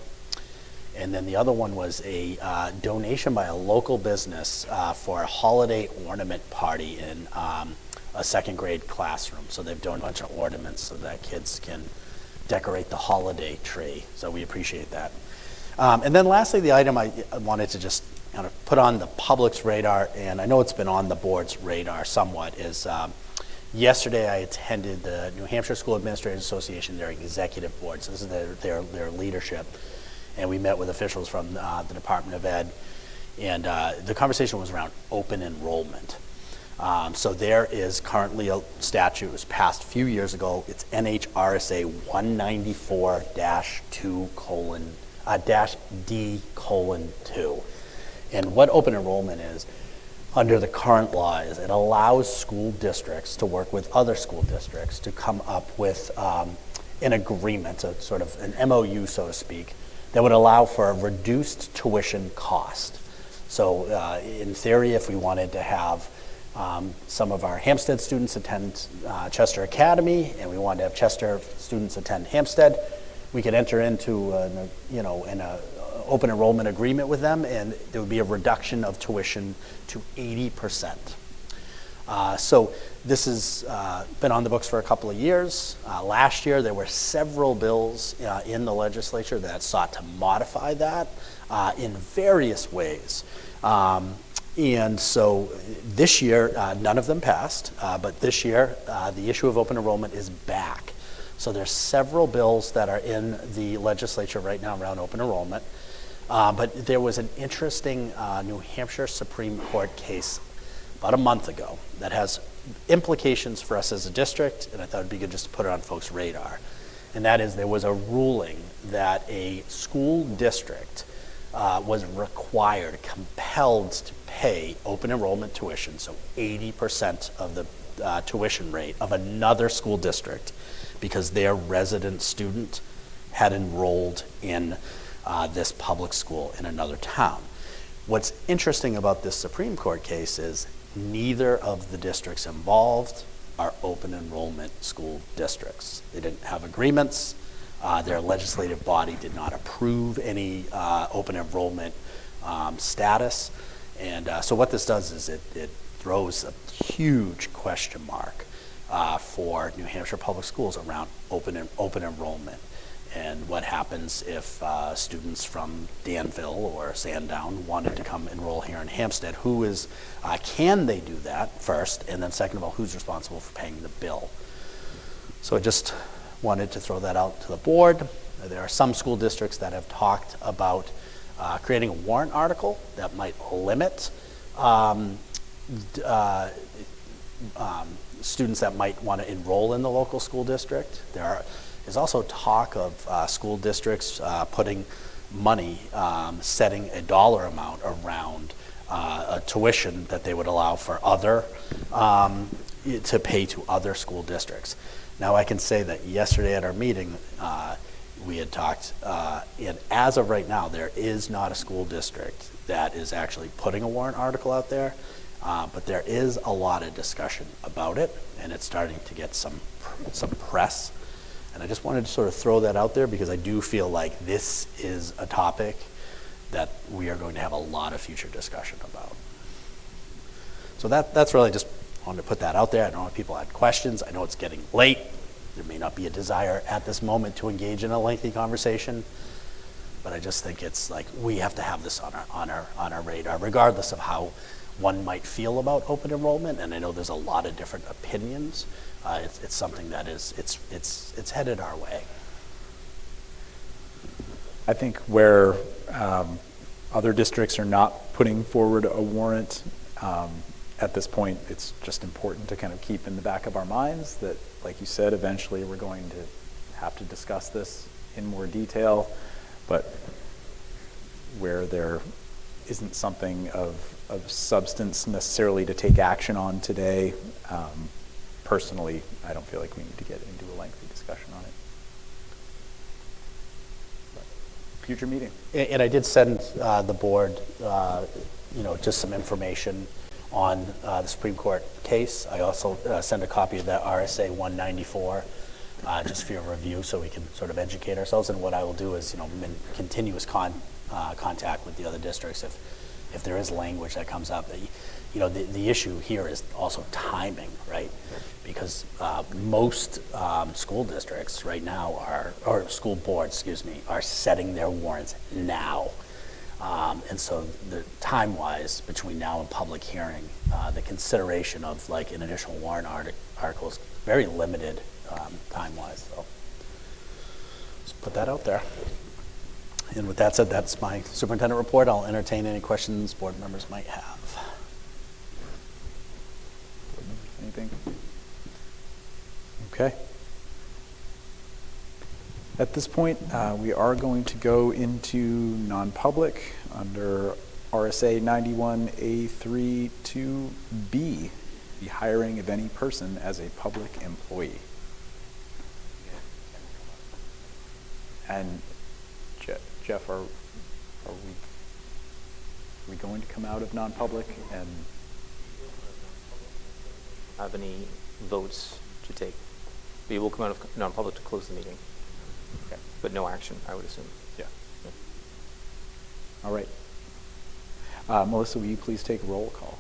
And then the other one was a donation by a local business for a holiday ornament party in a 2nd grade classroom. So they've done a bunch of ornaments so that kids can decorate the holiday tree. So we appreciate that. And then lastly, the item I wanted to just kind of put on the public's radar, and I know it's been on the board's radar somewhat, is yesterday I attended the New Hampshire School Administrators Association, their executive board. So this is their leadership. And we met with officials from the Department of Ed, and the conversation was around open enrollment. So there is currently a statute, it was passed a few years ago. It's NHRSA 194-D:2. And what open enrollment is, under the current law, is it allows school districts to work with other school districts to come up with an agreement, a sort of an MOU, so to speak, that would allow for a reduced tuition cost. So in theory, if we wanted to have some of our Hampstead students attend Chester Academy, and we wanted to have Chester students attend Hampstead, we could enter into an open enrollment agreement with them, and there would be a reduction of tuition to 80%. So this has been on the books for a couple of years. Last year, there were several bills in the legislature that sought to modify that in various ways. And so this year, none of them passed, but this year, the issue of open enrollment is back. So there's several bills that are in the legislature right now around open enrollment. But there was an interesting New Hampshire Supreme Court case about a month ago that has implications for us as a district, and I thought it'd be good just to put it on folks' radar. And that is, there was a ruling that a school district was required, compelled to pay open enrollment tuition, so 80% of the tuition rate of another school district, because their resident student had enrolled in this public school in another town. What's interesting about this Supreme Court case is neither of the districts involved are open enrollment school districts. They didn't have agreements. Their legislative body did not approve any open enrollment status. And so what this does is it throws a huge question mark for New Hampshire public schools around open enrollment. And what happens if students from Danville or Sandown wanted to come enroll here in Hampstead? Can they do that first? And then second of all, who's responsible for paying the bill? So I just wanted to throw that out to the board. There are some school districts that have talked about creating a warrant article that might limit students that might want to enroll in the local school district. There is also talk of school districts putting money, setting a dollar amount around a tuition that they would allow for to pay to other school districts. Now I can say that yesterday at our meeting, we had talked, and as of right now, there is not a school district that is actually putting a warrant article out there, but there is a lot of discussion about it, and it's starting to get some press. And I just wanted to sort of throw that out there because I do feel like this is a topic that we are going to have a lot of future discussion about. So that's really just wanted to put that out there. I don't know if people had questions. I know it's getting late. There may not be a desire at this moment to engage in a lengthy conversation, but I just think it's like we have to have this on our radar, regardless of how one might feel about open enrollment. And I know there's a lot of different opinions. It's something that it's headed our way. I think where other districts are not putting forward a warrant, at this point, it's just important to kind of keep in the back of our minds that, like you said, eventually we're going to have to discuss this in more detail, but where there isn't something of substance necessarily to take action on today, personally, I don't feel like we need to get into a lengthy discussion on it. But future meeting. And I did send the board, just some information on the Supreme Court case. I also sent a copy of that RSA 194 just for your review so we can sort of educate ourselves. And what I will do is, in continuous contact with the other districts if there is language that comes up. The issue here is also timing, right? Because most school districts right now or school boards, are setting their warrants now. And so the time-wise, between now and public hearing, the consideration of like an additional warrant article is very limited time-wise. So just put that out there. And with that said, that's my superintendent report. I'll entertain any questions board members might have. Anything? Okay. At this point, we are going to go into non-public under RSA 91A3 2B, the hiring of any person as a public employee. And Jeff, are we going to come out of non-public and have any votes to take? We will come out of non-public to close the meeting. Okay. But no action, I would assume. Yeah. All right. Melissa, will you please take a roll call?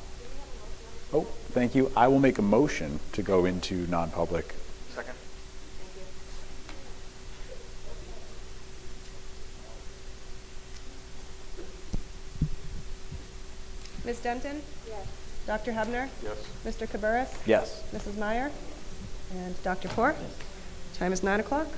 Oh, thank you. I will make a motion to go into non-public. Second. Ms. Denton? Yes. Dr. Hebner? Yes. Mr. Cabarrus? Yes. Mrs. Meyer? And Dr. Poor? Yes. Time is 9 o'clock.